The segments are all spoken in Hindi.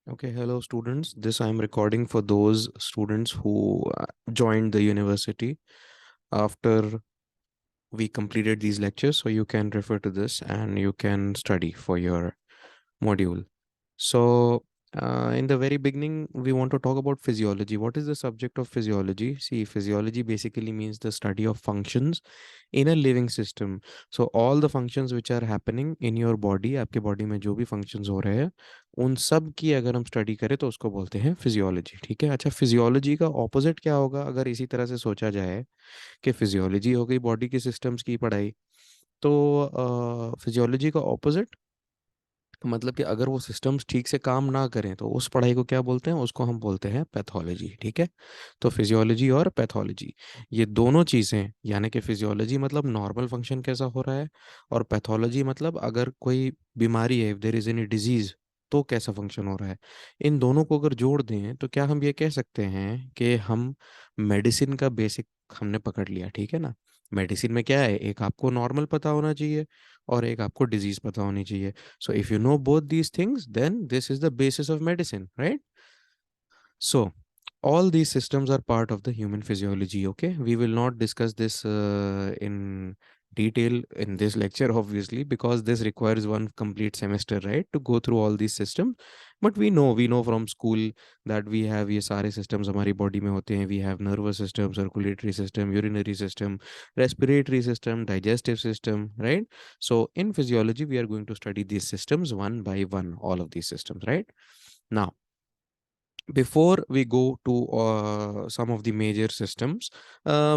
Okay, hello students. This I am recording for those students who joined the university after we completed these lectures. So you can refer to this and you can study for your module. So, in the very beginning, we want to talk about physiology. What is the subject of physiology? See, physiology basically means the study of functions in a living system. So, all the functions which are happening in your body, आपके बॉडी में जो भी functions हो रहे हैं, उन सब की अगर हम स्टडी करें तो उसको बोलते हैं फिजियोलॉजी। ठीक है। अच्छा, फिजियोलॉजी का ऑपोजिट क्या होगा अगर इसी तरह से सोचा जाए कि फिजियोलॉजी हो गई बॉडी के सिस्टम्स की पढ़ाई, तो फिजियोलॉजी का ऑपोजिट मतलब कि अगर वो सिस्टम्स ठीक से काम ना करें तो उस पढ़ाई को क्या बोलते हैं? उसको हम बोलते हैं पैथोलॉजी। ठीक है। तो फिजियोलॉजी और पैथोलॉजी, ये दोनों चीज़ें, यानी कि फिजियोलॉजी मतलब नॉर्मल फंक्शन कैसा हो रहा है, और पैथोलॉजी मतलब अगर कोई बीमारी है, if there is any disease, तो कैसा फंक्शन हो रहा है। इन दोनों को अगर जोड़ दें तो क्या हम ये कह सकते हैं कि हम मेडिसिन का बेसिक हमने पकड़ लिया। ठीक है ना। मेडिसिन में क्या है, एक आपको नॉर्मल पता होना चाहिए और एक आपको डिजीज पता होनी चाहिए। So if you know both these things, then this is the basis of medicine, right? So all these systems are part of the human physiology. Okay, we will not discuss this in detail in this lecture, obviously, because this requires one complete semester, right, to go through all these systems. But we know from school that we have ये सारे systems हमारी body में होते हैं. We have nervous system, circulatory system, urinary system, respiratory system, digestive system, right? So in physiology, we are going to study these systems one by one, all of these systems, right? Now, before we go to some of the major systems,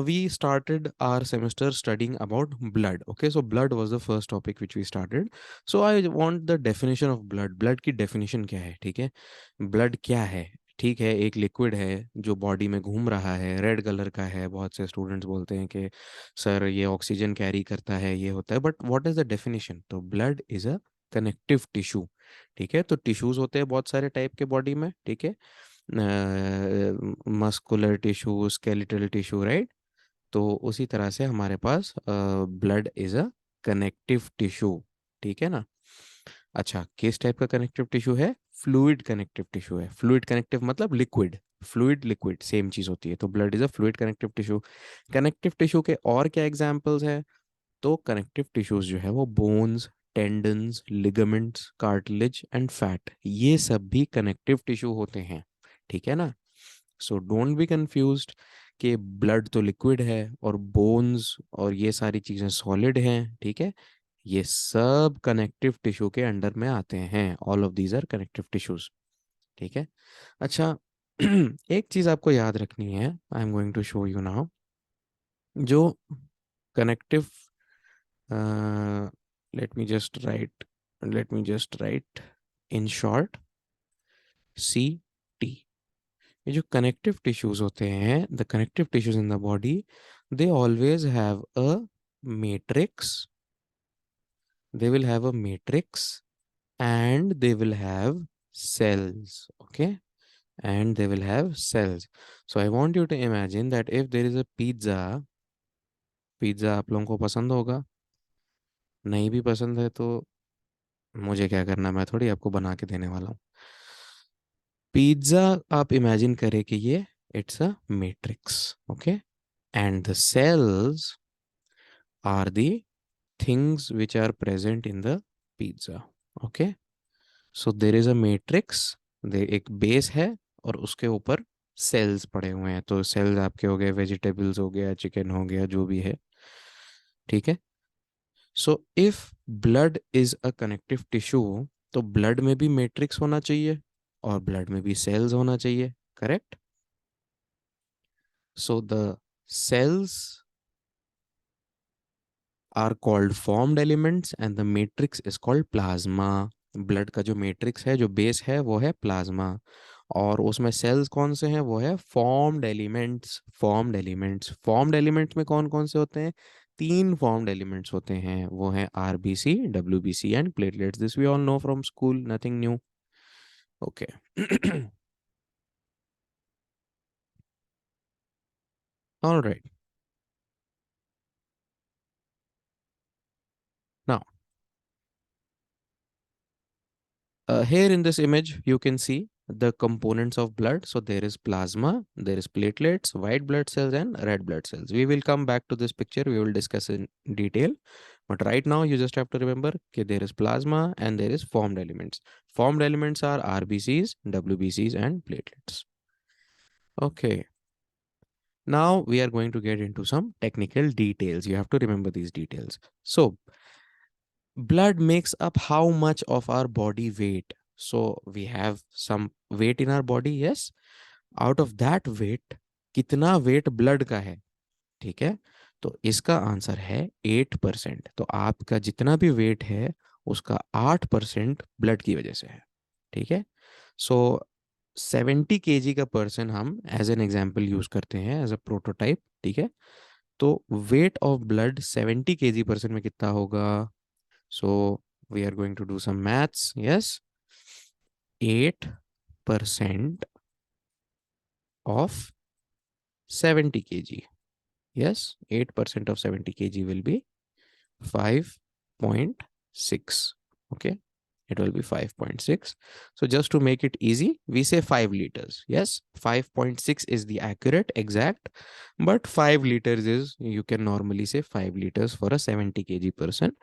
we started our semester studying about blood. Okay, so blood was the first topic which we started. So I want the definition of blood. Blood की definition क्या है? ठीक है, blood क्या है? ठीक है, एक लिक्विड है जो बॉडी में घूम रहा है, रेड कलर का है। बहुत से स्टूडेंट्स बोलते हैं कि सर ये ऑक्सीजन कैरी करता है, ये होता है, but what is the definition? तो blood is a connective tissue. ठीक है, तो टिश्यूज होते हैं बहुत सारे टाइप के बॉडी में। ठीक है, muscular tissue, skeletal tissue, right. तो उसी तरह से हमारे पास blood is a connective tissue. ठीक है ना। अच्छा, किस टाइप का कनेक्टिव टिश्यू है? फ्लूइड कनेक्टिव टिश्यू है। फ्लूइड कनेक्टिव मतलब लिक्विड, फ्लूइड लिक्विड सेम चीज होती है। तो blood is a fluid connective tissue. Connective tissue के और क्या एग्जांपल्स है? तो कनेक्टिव टिश्यूज जो है वो bones, tendons, ligaments, cartilage and fat, ये सब भी कनेक्टिव टिश्यू होते हैं। ठीक है ना। सो डोंट बी कंफ्यूज्ड कि ब्लड तो लिक्विड है और बोन्स और ये सारी चीजें सॉलिड हैं। ठीक है, ये सब कनेक्टिव टिश्यू के अंडर में आते हैं। All of these are connective tissues. ठीक है। अच्छा, एक चीज आपको याद रखनी है, I am going to show you now. जो connective, let me just write let me just write in short, C T. ये जो कनेक्टिव टिश्यूज होते हैं, the connective tissues in the body, they always have a matrix, they will have a matrix, and they will have cells. Okay, and they will have cells. So I want you to imagine that if there is a pizza, pizza आप लोगों को पसंद होगा। नहीं भी पसंद है तो मुझे क्या करना, मैं थोड़ी आपको बना के देने वाला हूँ। पिज्ज़ा आप इमेजिन करें कि ये it's a matrix. Okay, and the cells are the things which are present in the pizza. Okay, so there is a matrix, दे एक बेस है और उसके ऊपर सेल्स पड़े हुए हैं। तो सेल्स आपके हो गए, वेजिटेबल्स हो गया, चिकन हो गया, जो भी है। ठीक है। So if blood is a connective tissue, तो ब्लड में भी मैट्रिक्स होना चाहिए और ब्लड में भी सेल्स होना चाहिए। Correct. So the cells are called formed elements and the matrix is called plasma. Blood का जो मैट्रिक्स है, जो बेस है, वो है प्लाज्मा। और उसमें सेल्स कौन से हैं? वो है formed elements. Formed elements, formed elements में कौन कौन से होते हैं? तीन फॉर्म्ड एलिमेंट्स होते हैं, वो हैं RBC, WBC and platelets. This we all know from school, nothing new. Okay. All right. Now Here in this image, you can see the components of blood. So there is plasma, there is platelets, white blood cells, and red blood cells. We will come back to this picture. We will discuss in detail. But right now, you just have to remember that there is plasma and there is formed elements. Formed elements are RBCs, WBCs, and platelets. Okay. Now we are going to get into some technical details. You have to remember these details. So blood makes up how much of our body weight? So we have some weight in our body, yes. Out of that weight, कितना वेट ब्लड का है? ठीक है, तो इसका आंसर है 8%। तो आपका जितना भी वेट है उसका 8% ब्लड की वजह से है। ठीक है, सो 70 kg का पर्सन हम एज एन एग्जाम्पल यूज करते हैं एज अ प्रोटोटाइप। ठीक है, तो weight of blood 70 kg person में कितना होगा? So we are going to do some maths. Yes, 8% of 70 kg. Yes, 8% of 70 kg will be 5.6. Okay, it will be 5.6. So just to make it easy, we say 5 liters. Yes, 5.6 is the accurate, exact, but 5 liters is, you can normally say 5 liters for a 70 kg person.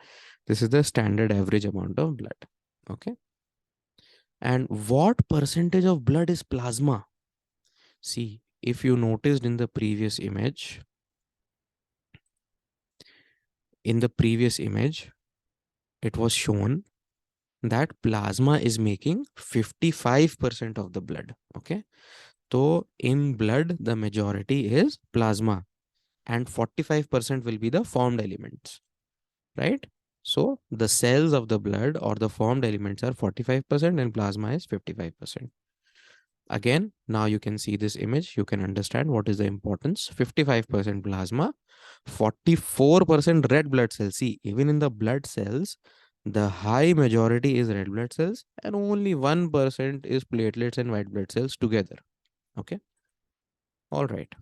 This is the standard average amount of blood. Okay. And what percentage of blood is plasma? See, if you noticed in the previous image, it was shown that plasma is making 55% of the blood. Okay, so in blood the majority is plasma and 45% will be the formed elements, right? So the cells of the blood or the formed elements are 45% and plasma is 55%. Again, now you can see this image, you can understand what is the importance. 55% plasma, 44% red blood cells. See, even in the blood cells, the high majority is red blood cells and only 1% is platelets and white blood cells together. Okay. All right.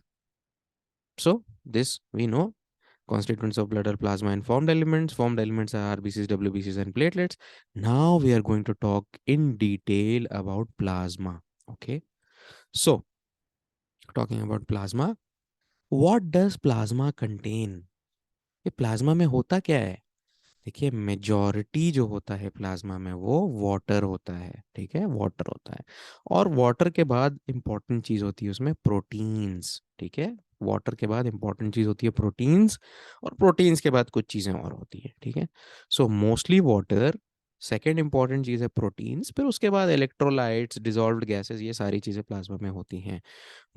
So this we know. Constituents of blood are plasma and formed elements. Formed elements are RBCs, WBCs, and platelets. Now we are going to talk in detail about plasma. Okay. So talking about plasma, what does plasma contain? ये प्लाज्मा में होता क्या है? देखिए, मेजॉरिटी जो होता है प्लाज्मा में वो वाटर होता है। ठीक है, वाटर होता है। और वाटर के बाद इंपॉर्टेंट चीज होती है उसमें प्रोटीन्स। ठीक है, वाटर के बाद इंपॉर्टेंट चीज होती है प्रोटीन्स, और प्रोटीन्स के बाद कुछ चीजें और होती है। ठीक है, so mostly water, second important चीज है प्रोटीन्स, फिर उसके बाद इलेक्ट्रोलाइट्स, डिजॉल्व्ड गैसेस, ये सारी चीजें प्लाज्मा में होती हैं।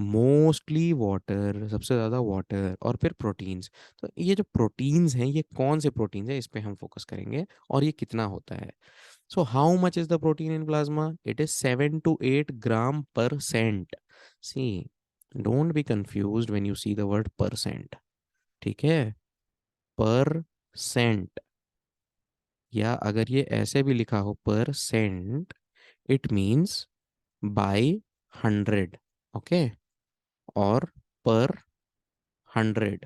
मोस्टली वाटर, सबसे ज़्यादा वाटर, और फिर प्रोटीन्स। तो ये जो प्रोटीन्स हैं, ये कौन से प्रोटीन्स हैं, इस पे हम फोकस करेंगे और ये कितना होता है। So how much is the protein in plasma? It is 7 to 8 gram/cent। See, don't be confused when you see the word percent. ठीक है, परसेंट, या अगर ये ऐसे भी लिखा हो percent, it means by 100। Okay, और पर 100,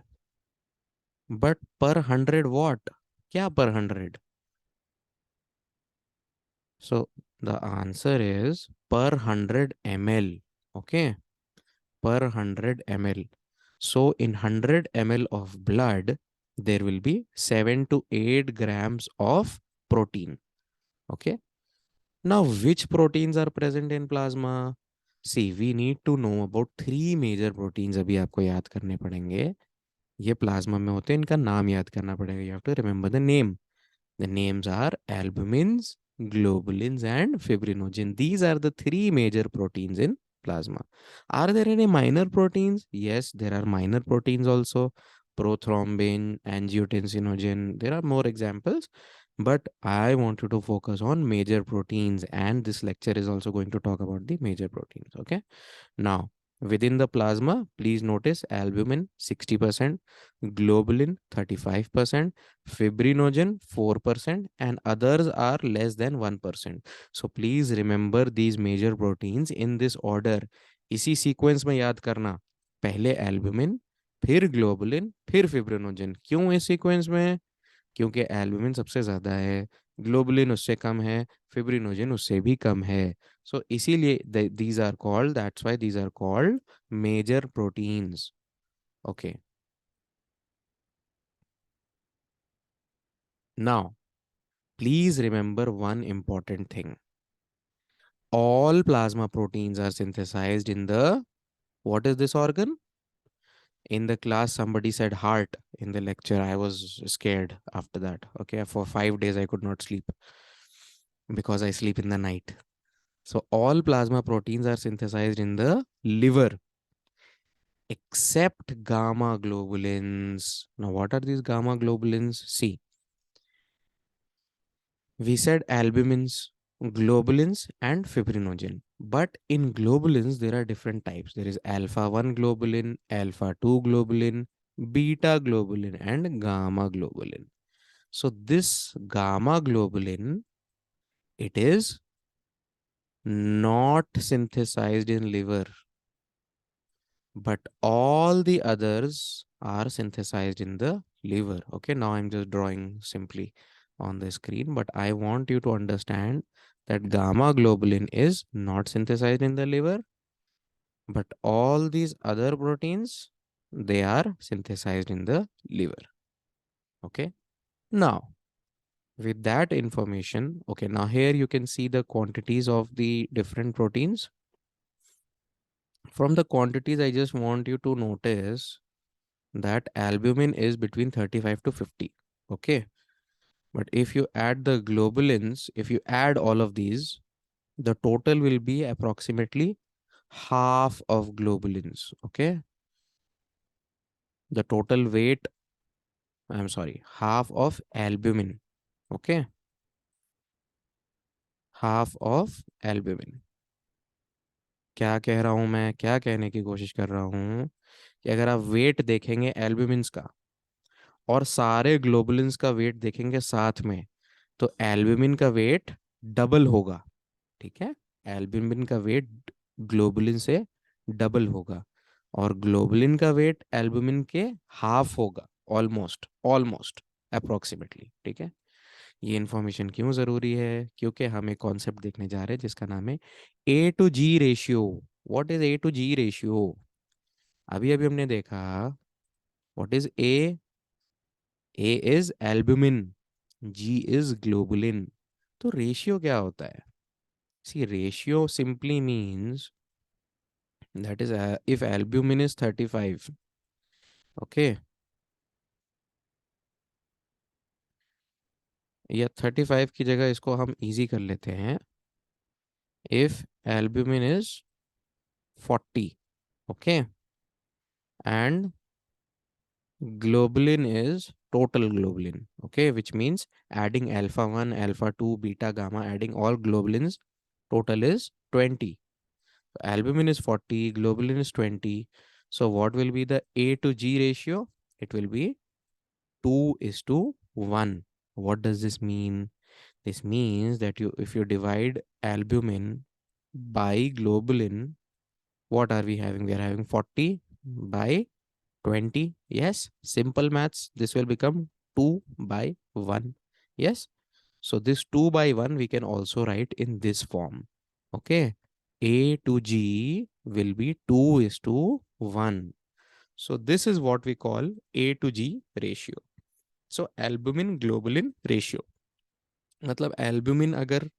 बट पर 100 वॉट? क्या पर 100? सो द आंसर इज पर 100 ml। Okay, per 100 ml. So in 100 ml of blood, there will be 7 to 8 grams of protein. Okay. Now, which proteins are present in plasma? See, we need to know about 3 major proteins। अभी आपको याद करने पड़ेंगे। ये प्लाज्मा में होते हैं, इनका नाम याद करना पड़ेगा। You have to remember the name. The names are albumins, globulins, and fibrinogen. These are the 3 major proteins in plasma. Are there any minor proteins? Yes, there are minor proteins also. Prothrombin, angiotensinogen. There are more examples, but I want you to focus on major proteins, and this lecture is also going to talk about the major proteins. Okay. Now, within the plasma, please notice albumin 60%, globulin 35%, fibrinogen 4%, and others are less than 1%. So please remember these major proteins in this order. इसी सीक्वेंस में याद करना, पहले एल्ब्यूमिन, फिर ग्लोबुलिन, फिर फिब्रिनोजन। क्यों इस सीक्वेंस में? क्योंकि एल्बुमिन सबसे ज्यादा है, ग्लोबुलिन उससे कम है, फिब्रिनोजन उससे भी कम है। सो इसीलिए these are called, that's why these are called major proteins. Okay, now please remember one important thing. All plasma proteins are synthesized in the, what is this organ? In the class, somebody said heart in the lecture. I was scared after that. Okay, for 5 days, I could not sleep because I sleep in the night. So, all plasma proteins are synthesized in the liver except gamma globulins. Now, what are these gamma globulins? See, we said albumins, globulins, and fibrinogen. But in globulins, there are different types. There is alpha 1 globulin, alpha 2 globulin, beta globulin, and gamma globulin. So, this gamma globulin, it is not synthesized in liver, but all the others are synthesized in the liver. Okay, now I'm just drawing simply on the screen, but I want you to understand that gamma globulin is not synthesized in the liver, but all these other proteins, they are synthesized in the liver. Okay, now with that information, okay, now here you can see the quantities of the different proteins. From the quantities, I just want you to notice that albumin is between 35 to 50. Okay, but if you add the globulins, if you add all of these, the total will be approximately half of globulins. Okay, the total weight, I'm sorry, half of albumin. Okay, half of albumin. क्या कह रहा हूं मैं, क्या कहने की कोशिश कर रहा हूं कि अगर आप वेट देखेंगे एल्ब्यूमिन्स का और सारे ग्लोबुलिन्स का वेट देखेंगे साथ में, तो एल्ब्यूमिन का वेट डबल होगा। ठीक है, एल्ब्यूमिन का वेट ग्लोबुलिन से डबल होगा, और ग्लोबुलिन का वेट एल्ब्यूमिन के हाफ होगा, ऑलमोस्ट ऑलमोस्ट अप्रोक्सीमेटली। ठीक है, ये इंफॉर्मेशन क्यों ज़रूरी है? क्योंकि हम एक कॉन्सेप्ट देखने जा रहे हैं जिसका नाम है A to G ratio. What is A to G ratio? अभी अभी हमने देखा, what is A is albumin, G is globulin. तो रेशियो क्या होता है? See, ratio simply means that is, if albumin is 35, okay, या 35 की जगह इसको हम इजी कर लेते हैं, if albumin is 40, okay, and globulin is total globulin, okay, which means adding alpha 1, alpha 2, beta, gamma, adding all globulins, total is 20. Albumin is 40, globulin is 20. So what will be the A to G ratio? It will be 2 is to 1. What does this mean? This means that if you divide albumin by globulin, what are we having? We are having 40 by 20. Yes, simple maths. This will become 2 by 1. Yes. So this 2 by 1 we can also write in this form. Okay. A to G will be 2 is to 1. So this is what we call A to G ratio. So albumin globulin ratio. मतलब एल्ब्यूमिन अगर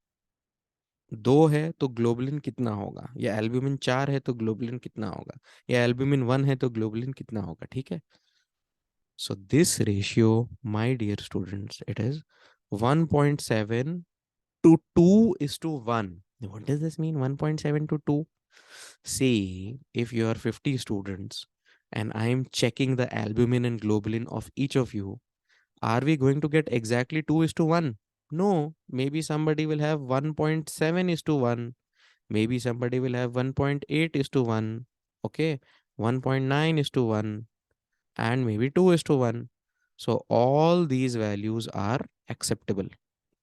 2 है तो ग्लोबुलिन कितना होगा, या एल्ब्यूमिन 4 है तो ग्लोबुलिन कितना होगा, या एल्ब्यूमिन 1 है तो ग्लोबुलिन कितना होगा। ठीक है, so this ratio, my dear students, it is 1.7 to 2 is to 1. What does this mean, 1.7 to 2? Say, if you are 50 students and I am checking the albumin and globulin of each of you, are we going to get exactly 2 is to 1? No, maybe somebody will have 1.7 is to 1. Maybe somebody will have 1.8 is to 1. Okay, 1.9 is to 1, and maybe 2 is to 1. So all these values are acceptable.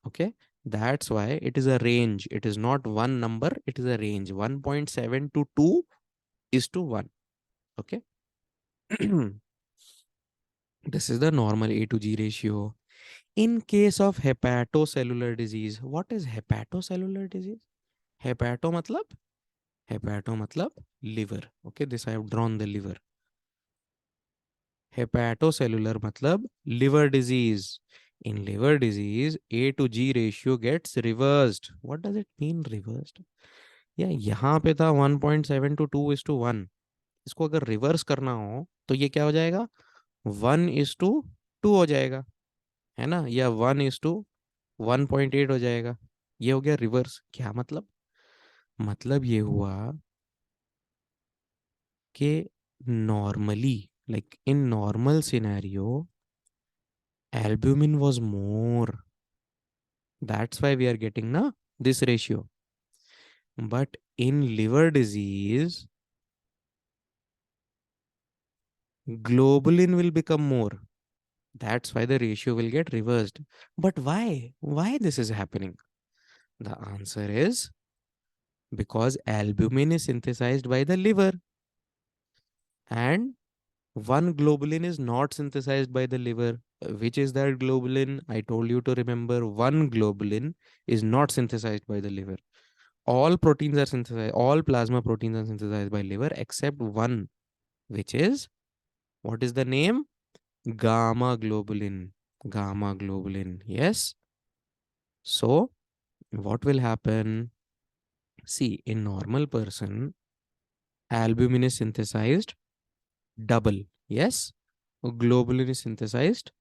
Okay, that's why it is a range. It is not one number, it is a range. 1.7 to 2 is to 1. Okay. This is the normal A to G ratio. In case of hepatocellular disease, what is hepatocellular disease? Hepato matlab? Hepato matlab liver. Okay, this I have drawn the liver. Hepatocellular matlab liver disease. In liver disease, A to G ratio gets reversed. What does it mean reversed? या यहाँ पे था 1.7 to 2:1. इसको अगर रिवर्स करना हो तो ये क्या हो जाएगा? 1:2 हो जाएगा, है ना? या 1:1.8 हो जाएगा. ये हो गया रिवर्स. क्या मतलब? मतलब ये हुआ कि normally, like in normal scenario, albumin was more. That's why we are getting na this ratio. But in liver disease, globulin will become more. That's why the ratio will get reversed. But why? Why this is happening? The answer is because albumin is synthesized by the liver, and one globulin is not synthesized by the liver. Which is that globulin? I told you to remember, one globulin is not synthesized by the liver. All proteins are synthesized, all plasma proteins are synthesized by liver except one, which is, what is the name? Gamma globulin. Gamma globulin. Yes. So, what will happen? See, in normal person, albumin is synthesized double. Yes. Globulin is synthesized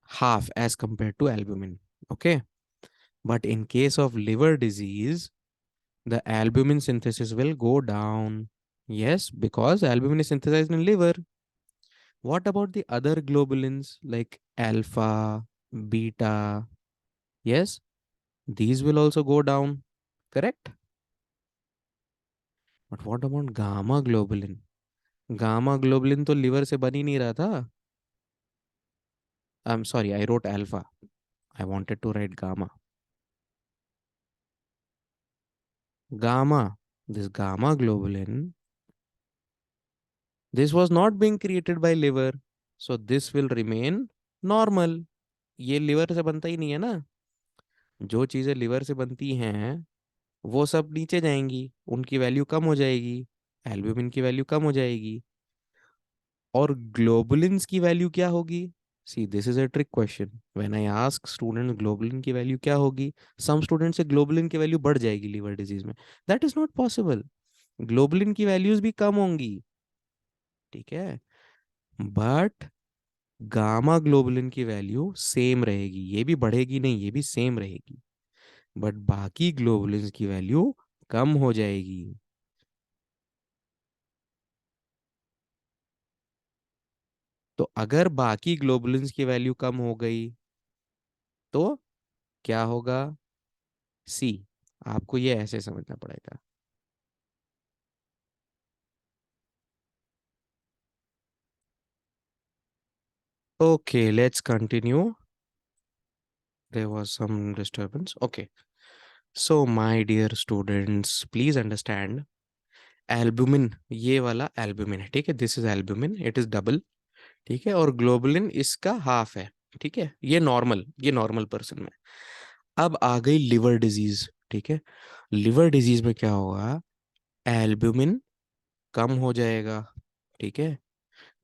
half as compared to albumin. Okay. But in case of liver disease, the albumin synthesis will go down. Yes, because albumin is synthesized in liver. What about the other globulins like alpha, beta? Yes, these will also go down. Correct? But what about gamma globulin? Gamma globulin तो liver से बन ही नहीं रहा था. I'm sorry, I wrote alpha. I wanted to write gamma. Gamma. This gamma globulin, this was not being created by liver. So this will remain normal. ये liver से बनता ही नहीं है ना. जो चीजें लिवर से बनती हैं वो सब नीचे जाएंगी, उनकी वैल्यू कम हो जाएगी, एल्ब्यूमिन की वैल्यू कम हो जाएगी. और ग्लोबुलिन्स की वैल्यू क्या होगी? See, this is a trick question. When I ask student globulin की वैल्यू क्या होगी, सम स्टूडेंट से ग्लोबुलिन की वैल्यू बढ़ जाएगी लिवर डिजीज में. That is not possible. Globulin की वैल्यूज भी कम होंगी. ठीक है. बट गामा ग्लोबुलिन की वैल्यू सेम रहेगी. ये भी बढ़ेगी नहीं, ये भी सेम रहेगी. बट बाकी ग्लोबुलिन्स की वैल्यू कम हो जाएगी. तो अगर बाकी ग्लोबुलिन्स की वैल्यू कम हो गई तो क्या होगा? सी, आपको ये ऐसे समझना पड़ेगा. Okay, let's continue. There was some disturbance. Okay. So my dear students, please understand. Albumin, ये वाला एल्बुमिन है, ठीक है. This is albumin, it is double. ठीक है. और ग्लोबुलिन इसका हाफ है. ठीक है. ये नॉर्मल पर्सन में. अब आ गई लिवर डिजीज. ठीक है. लिवर डिजीज में क्या होगा? एल्बुमिन कम हो जाएगा. ठीक है.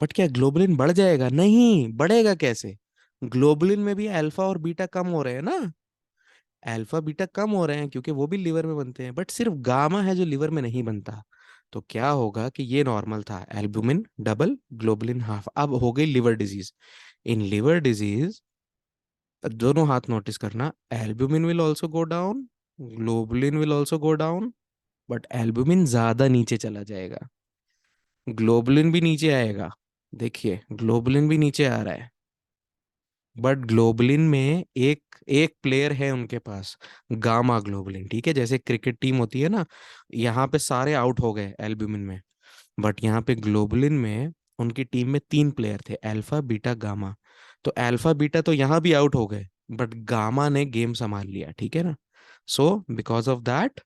बट क्या ग्लोबुलिन बढ़ जाएगा? नहीं, बढ़ेगा कैसे? ग्लोबुलिन में भी अल्फा और बीटा कम हो रहे हैं ना. अल्फा बीटा कम हो रहे हैं क्योंकि वो भी लिवर में बनते हैं, बट सिर्फ गामा है जो लिवर में नहीं बनता. तो क्या होगा कि ये नॉर्मल था, एल्बुमिन डबल, ग्लोबुलिन हाफ. अब हो गई लिवर डिजीज. इन लिवर डिजीज दोनों हाथ नोटिस करना, albumin will also go down, globulin will also go down. But albumin ज्यादा नीचे चला जाएगा. ग्लोबुलिन भी नीचे आएगा. देखिए, ग्लोबुलिन भी नीचे आ रहा है. बट ग्लोबुलिन में एक एक प्लेयर है उनके पास, गामा ग्लोबुलिन. ठीक है. जैसे क्रिकेट टीम होती है ना, यहाँ पे सारे आउट हो गए एल्ब्यूमिन में. बट यहाँ पे ग्लोबुलिन में उनकी टीम में 3 प्लेयर थे, अल्फा बीटा गामा. तो अल्फा बीटा तो यहाँ भी आउट हो गए, बट गामा ने गेम संभाल लिया. ठीक है ना. So because of that,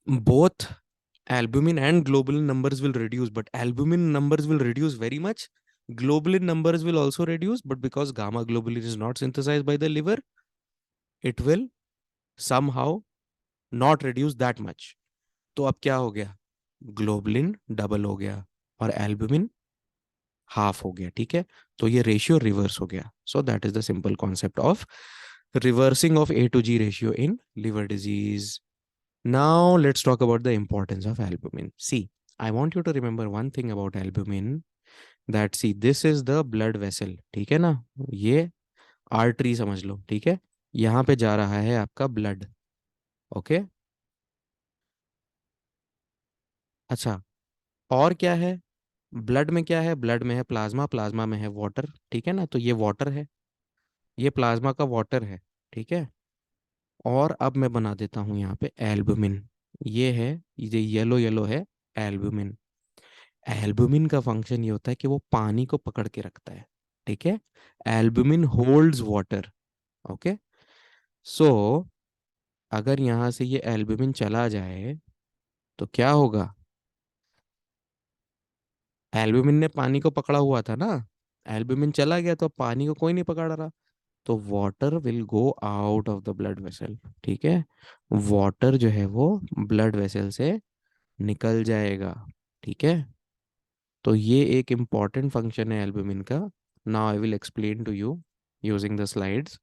both albumin and globulin numbers will reduce, but albumin numbers will reduce very much Globulin numbers will also reduce, but because gamma globulin is not synthesized by the liver, it will somehow not reduce that much. तो अब क्या हो गया, ग्लोबुलिन डबल हो गया और एल्बुमिन हाफ हो गया, ठीक है। तो ये रेशियो रिवर्स हो गया. So that is the simple concept of reversing of A to G ratio in liver disease. Now let's talk about the importance of albumin. See, I want you to remember one thing about albumin, that see this is the blood vessel, ठीक है ना, ये आर्टरी समझ लो, ठीक है, यहाँ पे जा रहा है आपका ब्लड. ओके, अच्छा, और क्या है, ब्लड में क्या है, ब्लड में है प्लाज्मा, प्लाज्मा में है वाटर, ठीक है ना, तो ये वाटर है, ये प्लाज्मा का वाटर है, ठीक है। और अब मैं बना देता हूँ यहाँ पे एल्बुमिन, ये है, ये येलो येलो है एल्बुमिन. एल्बुमिन का फंक्शन ये होता है कि वो पानी को पकड़ के रखता है, ठीक है, एल्बुमिन होल्ड्स वाटर. ओके, सो अगर यहाँ से ये एल्बुमिन चला जाए तो क्या होगा, एल्बुमिन ने पानी को पकड़ा हुआ था ना, एल्बुमिन चला गया तो पानी को कोई नहीं पकड़ रहा, तो water will go out of the blood vessel, ठीक है, वाटर जो है वो ब्लड वेसल से निकल जाएगा, ठीक है। तो ये एक इम्पॉर्टेंट फंक्शन है एल्बुमिन का. Now I will explain to you using the slides.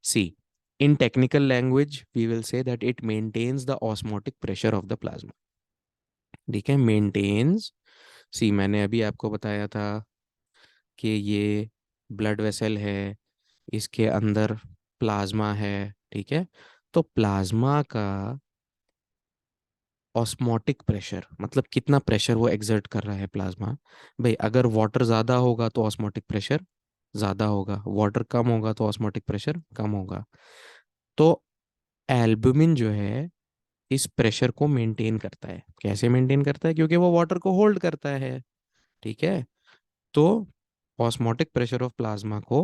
See, in technical language we will say that it maintains the osmotic pressure of the plasma, ठीक है, मेंटेन्स. सी, मैंने अभी आपको बताया था कि ये ब्लड वेसल है, इसके अंदर प्लाज्मा है, ठीक है, तो प्लाज्मा का ऑस्मोटिक प्रेशर मतलब कितना प्रेशर वो एक्सर्ट कर रहा है प्लाज्मा. भाई अगर वाटर ज़्यादा होगा तो ऑस्मोटिक प्रेशर ज़्यादा होगा, वाटर कम होगा तो ऑस्मोटिक प्रेशर कम होगा. तो एल्बुमिन जो है इस प्रेशर को मेंटेन करता है. कैसे मेंटेन करता है, क्योंकि वो वाटर को होल्ड करता है, ठीक है. तो ऑस्मोटिक प्रेशर ऑफ प्लाज्मा को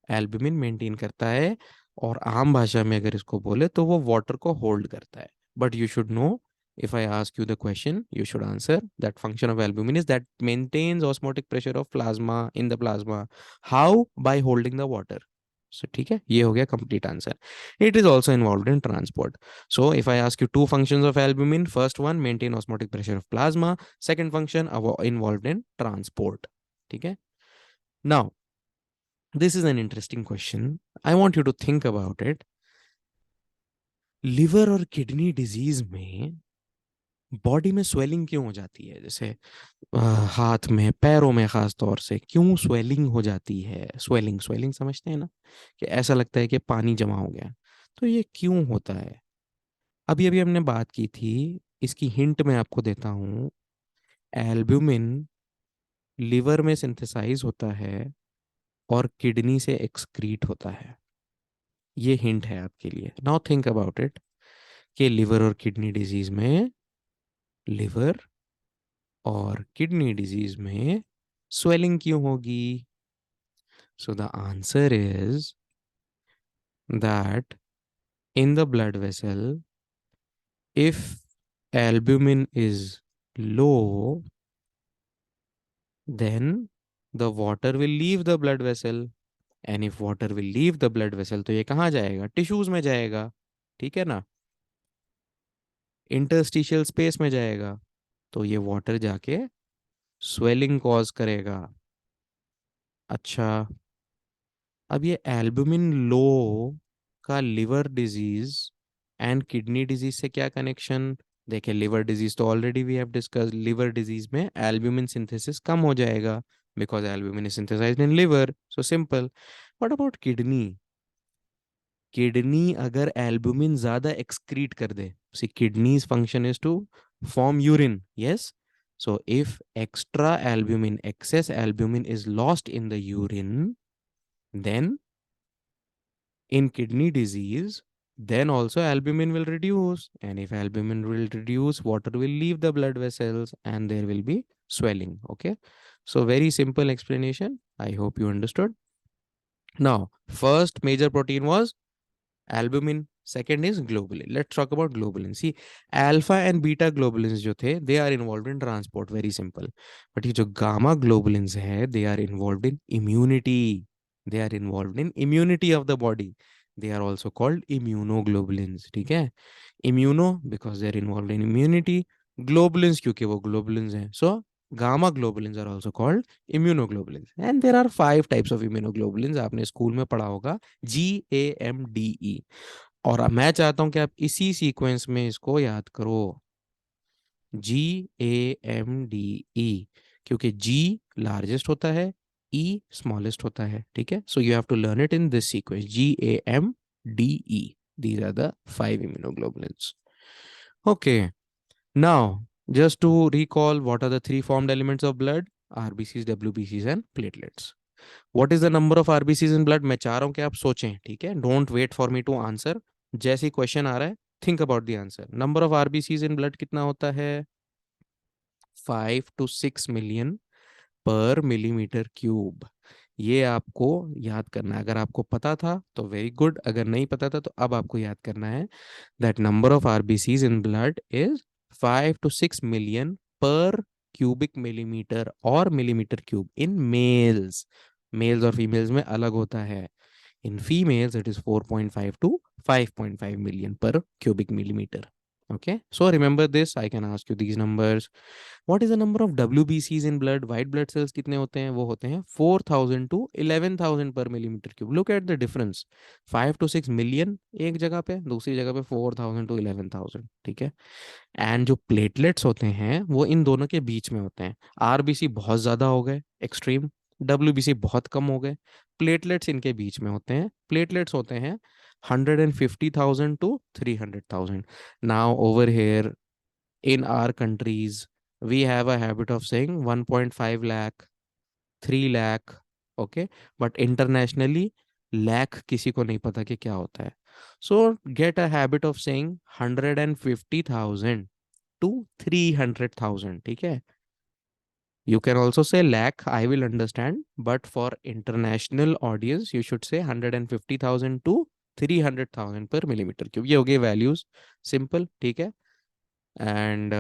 एल्बुमिन मेंटेन करता है, और आम भाषा में अगर इसको बोले तो वो वाटर को होल्ड करता है. But you should know, if I ask you the question, you should answer that function of albumin is that maintains osmotic pressure of plasma in the plasma. How? By holding the water. So ठीक है, ये हो गया complete answer. It is also involved in transport. So if I ask you two functions of albumin, first one maintain osmotic pressure of plasma, second function involved in transport. ठीक है. Now this is an interesting question. I want you to think about it. Liver और किडनी डिजीज में बॉडी में स्वेलिंग क्यों हो जाती है, जैसे हाथ में पैरों में खास तौर से क्यों स्वेलिंग हो जाती है, स्वेलिंग स्वेलिंग समझते हैं ना, कि ऐसा लगता है कि पानी जमा हो गया. तो ये क्यों होता है, अभी अभी हमने बात की थी, इसकी हिंट मैं आपको देता हूँ. एल्ब्यूमिन लिवर में सिंथेसाइज होता है और किडनी से एक्सक्रीट होता है. ये हिंट है आपके लिए. नाउ थिंक अबाउट इट, कि लिवर और किडनी डिजीज में, लिवर और किडनी डिजीज में स्वेलिंग क्यों होगी. So the answer is that in the blood vessel, if albumin is low, then the water will leave the blood vessel, and if water will leave the blood vessel तो ये कहाँ जाएगा, टिश्यूज में जाएगा, ठीक है ना, इंटरस्टिशियल स्पेस में जाएगा, तो ये वाटर जाके स्वेलिंग कॉज करेगा. अच्छा, अब ये एल्बुमिन लो का liver disease and kidney disease से क्या कनेक्शन. देखिए, लिवर डिजीज तो already we have discuss, liver disease में एल्ब्यूमिन सिंथेसिस कम हो जाएगा because albumin is synthesized in liver, so simple. What about kidney, kidney अगर एल्ब्यूमिन ज्यादा एक्सक्रीट कर दे, see kidneys function is to form urine, yes, so if extra albumin, excess albumin is lost in the urine, then in kidney disease, then also albumin will reduce, and if albumin will reduce, water will leave the blood vessels and there will be swelling. Okay, so very simple explanation. I hope you understood. Now first major protein was Albumin. Second is globulin. Let's talk about globulin. See, alpha and beta globulins जो थे, they are involved in transport. Very simple. But ये जो gamma globulins है, they are involved in immunity. They are involved in immunity of the body. They are also called immunoglobulins. ठीक है? Immuno because they are involved in immunity. Globulins क्योंकि वो globulins हैं. So gamma globulins are also called immunoglobulins. And there are 5 types of immunoglobulins. आपने स्कूल में पढ़ा होगा. GAMDE. और अब मैं चाहता हूं कि आप इसी सीक्वेंस में इसको याद करो. GAMDE. क्योंकि G लार्जेस्ट होता है, E स्मॉलेस्ट होता है. ठीक है? So you have to learn it in this sequence. GAMDE. These are the 5 immunoglobulins. Okay. Now, just to recall, what are the 3 formed elements of blood? RBCs, WBCs and platelets. What is the number of RBCs in blood? मैं चाह रहा हूं कि आप सोचें. ठीक है? Don't wait for me to answer. जैसे ही क्वेश्चन आ रहा है, think about the answer. Number of RBCs in blood कितना होता है? 5 to 6 million पर मिलीमीटर क्यूब. ये आपको याद करना है. अगर आपको पता था तो वेरी गुड, अगर नहीं पता था तो अब आपको याद करना है. That number of RBCs in blood is 5 to 6 million per cubic millimeter और millimeter cube in males. Males और females में अलग होता है. In females, it is 4.5 to 5.5 million per cubic millimeter. Okay, so remember this. I can ask you these numbers. What is the number of WBCs in blood? White blood cells कितने होते हैं? वो होते हैं 4,000 to 11,000 per millimeter cube. Look at the difference. 5 to 6 million एक जगह पे, दूसरी जगह पे 4,000 to 11,000. ठीक है? एंड जो प्लेटलेट्स होते हैं वो इन दोनों के बीच में होते हैं. आरबीसी बहुत ज़्यादा हो गए, एक्सट्रीम. डब्ल्यूबीसी बहुत कम हो गए. प्लेटलेट्स इनके बीच में होते हैं. प्लेटलेट्स होते हैं 150,000 to 300,000. Now over here in our countries we have a habit of saying 1.5 lakh, 3 lakh. Okay, but internationally lakh किसी को नहीं पता कि क्या होता है. So get a habit of saying 150,000 to 300,000. ठीक है? You can also say lakh, I will understand, but for international audience you should say 150,000 to 300,000 per millimeter cube. ये हो गए values. Simple. ठीक है? And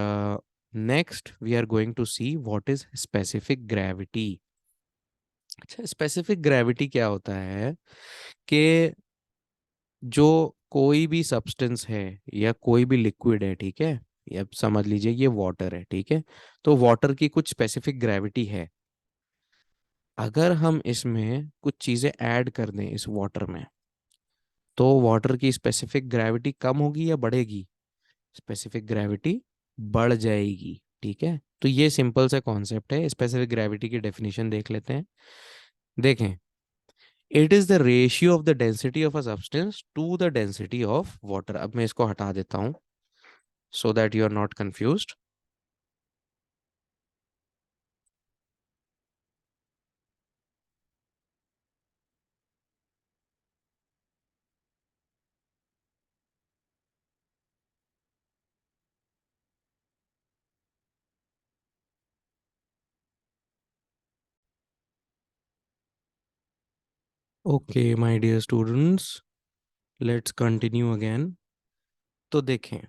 next we are going to see what is specific gravity. अच्छा, स्पेसिफिक ग्रेविटी क्या होता है कि जो कोई भी सब्सटेंस है या कोई भी लिक्विड है, ठीक है, या समझ लीजिए ये वाटर है, ठीक है, तो वाटर की कुछ स्पेसिफिक ग्रेविटी है. अगर हम इसमें कुछ चीज़ें ऐड कर दें इस वाटर में, तो वाटर की स्पेसिफिक ग्रेविटी कम होगी या बढ़ेगी? स्पेसिफिक ग्रेविटी बढ़ जाएगी. ठीक है? तो ये सिंपल सा कॉन्सेप्ट है. स्पेसिफिक ग्रेविटी की डेफिनेशन देख लेते हैं. देखें, it is the ratio of the density of a substance to the density of water. अब मैं इसको हटा देता हूं so that you are not confused. Okay my dear students, let's continue again. तो देखें,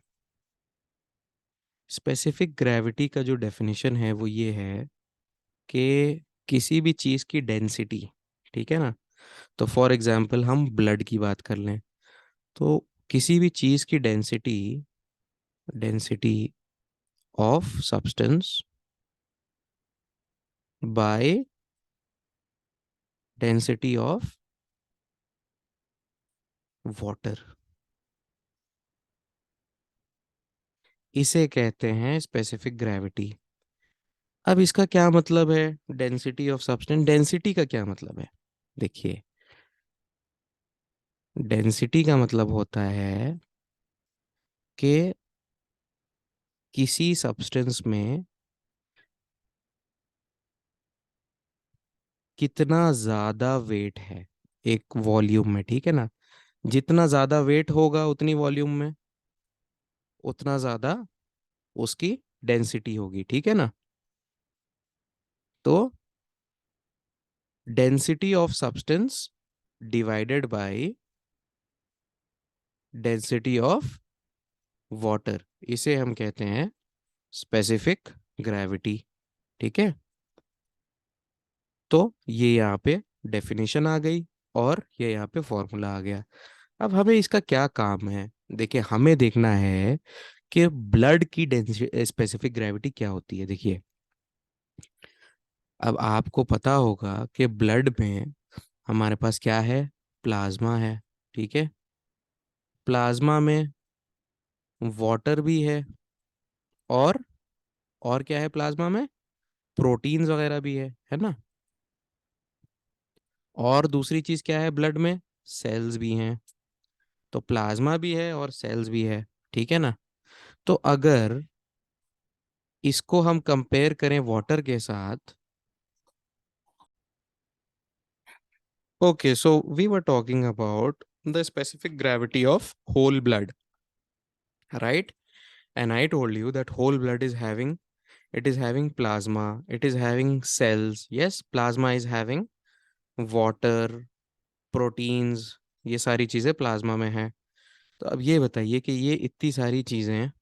स्पेसिफिक ग्रेविटी का जो डेफिनेशन है वो ये है कि किसी भी चीज़ की डेंसिटी, ठीक है ना, तो फॉर एग्जांपल हम ब्लड की बात कर लें, तो किसी भी चीज़ की density, density of substance by density of water, इसे कहते हैं स्पेसिफिक ग्रेविटी. अब इसका क्या मतलब है? डेंसिटी ऑफ सब्सटेंस, डेंसिटी का क्या मतलब है? देखिए, डेंसिटी का मतलब होता है कि किसी सब्सटेंस में कितना ज्यादा वेट है एक वॉल्यूम में. ठीक है ना? जितना ज्यादा वेट होगा उतनी वॉल्यूम में उतना ज्यादा उसकी डेंसिटी होगी. ठीक है ना? तो density of substance divided by density of water, इसे हम कहते हैं स्पेसिफिक ग्रेविटी। ठीक है, तो ये यहाँ पे डेफिनेशन आ गई और ये यहाँ पे फॉर्मूला आ गया। अब हमें इसका क्या काम है? देखिए, हमें देखना है कि ब्लड की डेंसिटी स्पेसिफिक ग्रेविटी क्या होती है। देखिए, अब आपको पता होगा कि ब्लड में हमारे पास क्या है? प्लाज्मा है। ठीक है, प्लाज्मा में वाटर भी है, और और क्या है प्लाज्मा में? प्रोटीन्स वगैरह भी है ना। और दूसरी चीज क्या है ब्लड में? सेल्स भी हैं। तो प्लाज्मा भी है और सेल्स भी है। ठीक है ना। तो अगर इसको हम कंपेयर करें वाटर के साथ, okay, so we were talking about the specific gravity of whole blood, right? And I told you that whole blood is having, it is having plasma, it is having cells. Yes, plasma is having water, proteins, ये सारी चीजें प्लाज्मा में है। तो अब ये बताइए कि ये इतनी सारी चीजें हैं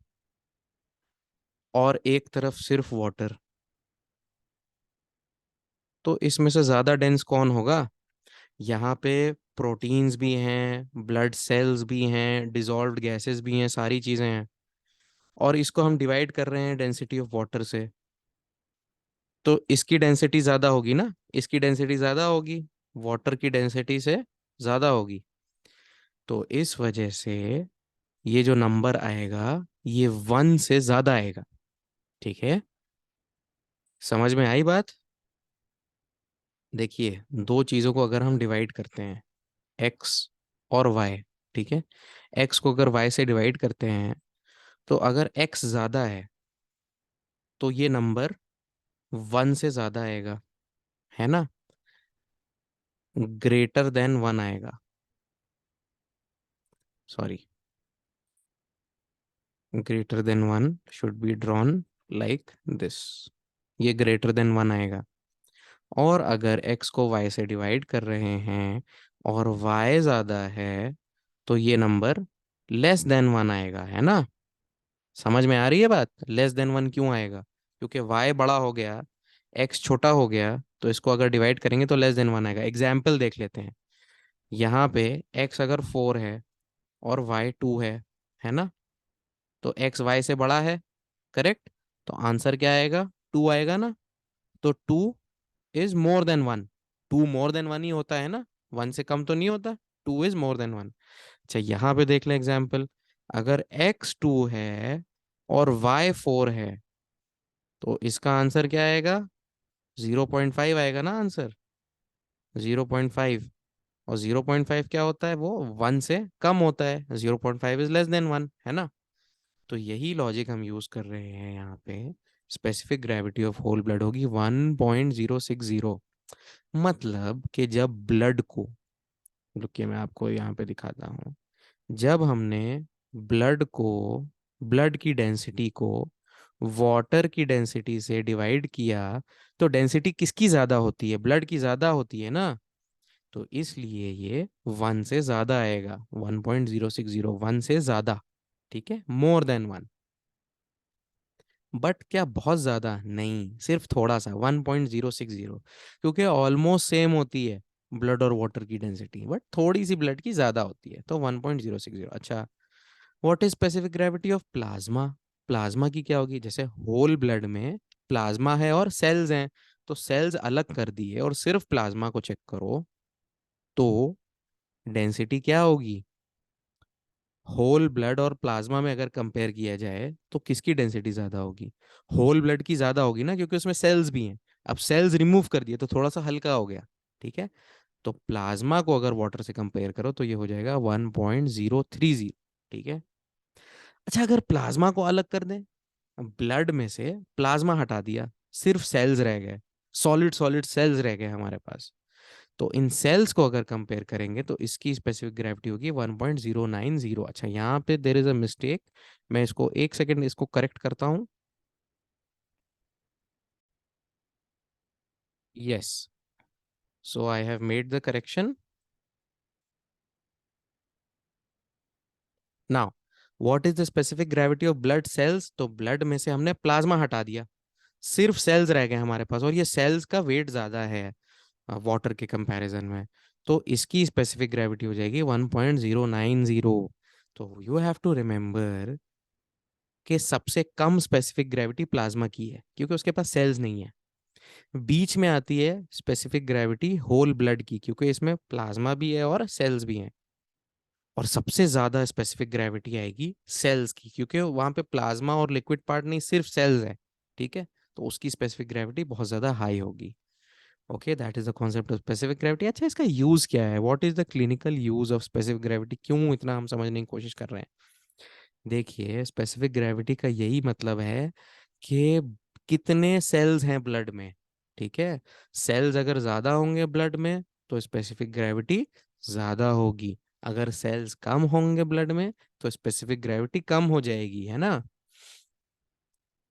और एक तरफ सिर्फ वाटर, तो इसमें से ज्यादा डेंस कौन होगा? यहाँ पे प्रोटीन्स भी हैं, ब्लड सेल्स भी हैं, डिजॉल्व्ड गैसेस भी हैं, सारी चीजें हैं, और इसको हम डिवाइड कर रहे हैं डेंसिटी ऑफ वाटर से। तो इसकी डेंसिटी ज्यादा होगी ना, इसकी डेंसिटी ज्यादा होगी, वाटर की डेंसिटी से ज्यादा होगी। तो इस वजह से ये जो नंबर आएगा ये 1 से ज्यादा आएगा। ठीक है, समझ में आई बात? देखिए, दो चीजों को अगर हम डिवाइड करते हैं, एक्स और वाई, ठीक है, एक्स को अगर वाई से डिवाइड करते हैं, तो अगर एक्स ज्यादा है तो ये नंबर 1 से ज्यादा आएगा, है ना, ग्रेटर देन 1 आएगा। Sorry, greater than 1 should be drawn like this, ये ग्रेटर देन 1 आएगा। और अगर x को y से डिवाइड कर रहे हैं और y ज्यादा है, तो ये नंबर लेस देन 1 आएगा, है ना। समझ में आ रही है बात? लेस देन 1 क्यों आएगा? क्योंकि y बड़ा हो गया, x छोटा हो गया, तो इसको अगर डिवाइड करेंगे तो लेस देन 1 आएगा। एग्जाम्पल देख लेते हैं। यहाँ पे x अगर 4 है और y 2 है ना, तो x y से बड़ा है, करेक्ट। तो आंसर क्या आएगा? 2 आएगा ना। तो 2 is more than 1, 2 more than 1 ही होता है ना, 1 से कम तो नहीं होता। 2 इज मोर देन 1। अच्छा, यहाँ पे देख ले एग्जाम्पल, अगर x 2 है और y 4 है, तो इसका आंसर क्या आएगा? 0.5 आएगा ना आंसर, 0.5। और 0.5 क्या होता है? वो 1 से कम होता है, 0.5 इज लेस देन 1, है ना। तो यही लॉजिक हम यूज कर रहे हैं यहाँ पे। Specific gravity of whole blood होगी 1.060। मतलब कि जब ब्लड को, रुकिए मैं आपको यहाँ पे दिखाता हूँ, जब हमने ब्लड को, ब्लड की डेंसिटी को वाटर की डेंसिटी से डिवाइड किया, तो डेंसिटी किसकी ज्यादा होती है? ब्लड की ज्यादा होती है ना। तो इसलिए ये 1 से ज्यादा आएगा, 1.060, 1 से ज्यादा। ठीक है, मोर देन 1। बट क्या बहुत ज्यादा नहीं, सिर्फ थोड़ा सा, 1.060, क्योंकि ऑलमोस्ट सेम होती है ब्लड और वाटर की डेंसिटी, बट थोड़ी सी ब्लड की ज्यादा होती है, तो 1.060। अच्छा, what is specific gravity of plasma? Plasma की क्या होगी? जैसे होल ब्लड में प्लाज्मा है और सेल्स हैं, तो सेल्स अलग कर दिए और सिर्फ प्लाज्मा को चेक करो, तो डेंसिटी क्या होगी? होल ब्लड और प्लाज्मा में अगर कंपेयर किया जाए तो किसकी डेंसिटी ज्यादा होगी? होल ब्लड की ज्यादा होगी ना, क्योंकि उसमें सेल्स भी हैं। अब सेल्स रिमूव कर दिए तो थोड़ा सा हल्का हो गया। ठीक है, तो प्लाज्मा को अगर वाटर से कंपेयर करो तो ये हो जाएगा 1.030। ठीक है। अच्छा, अगर प्लाज्मा को अलग कर दें, ब्लड में से प्लाज्मा हटा दिया, सिर्फ सेल्स रह गए, सॉलिड सॉलिड सेल्स रह गए हमारे पास, तो इन सेल्स को अगर कंपेयर करेंगे तो इसकी स्पेसिफिक ग्रेविटी होगी 1.090। अच्छा, यहाँ पे देर इज अ मिस्टेक, मैं इसको एक सेकंड इसको करेक्ट करता हूँ। Yes, so I have made the correction. Now what is the specific gravity of blood cells? तो ब्लड में से हमने प्लाज्मा हटा दिया, सिर्फ सेल्स रह गए हमारे पास, और ये सेल्स का वेट ज्यादा है वाटर के कंपैरिजन में। तो इसकी स्पेसिफिक ग्रेविटी हो जाएगी 1.090। तो यू हैव टू रिमेम्बर कि सबसे कम स्पेसिफिक ग्रेविटी प्लाज्मा की है क्योंकि उसके पास सेल्स नहीं है। बीच में आती है स्पेसिफिक ग्रेविटी होल ब्लड की क्योंकि इसमें प्लाज्मा भी है और सेल्स भी हैं। और सबसे ज्यादा स्पेसिफिक ग्रेविटी आएगी सेल्स की क्योंकि वहां पे प्लाज्मा और लिक्विड पार्ट नहीं, सिर्फ सेल्स है। ठीक है, तो उसकी स्पेसिफिक ग्रेविटी बहुत ज्यादा हाई होगी। Okay, that is the concept of specific gravity. अच्छा, इसका यूज क्या है? What is the clinical use of specific gravity? क्यों इतना हम समझने की कोशिश कर रहे हैं? देखिए, स्पेसिफिक ग्रेविटी का यही मतलब है कि कितने सेल्स हैं ब्लड में। ठीक है, सेल्स अगर ज्यादा होंगे ब्लड में तो स्पेसिफिक ग्रेविटी ज्यादा होगी, अगर सेल्स कम होंगे ब्लड में तो स्पेसिफिक ग्रेविटी कम हो जाएगी, है ना?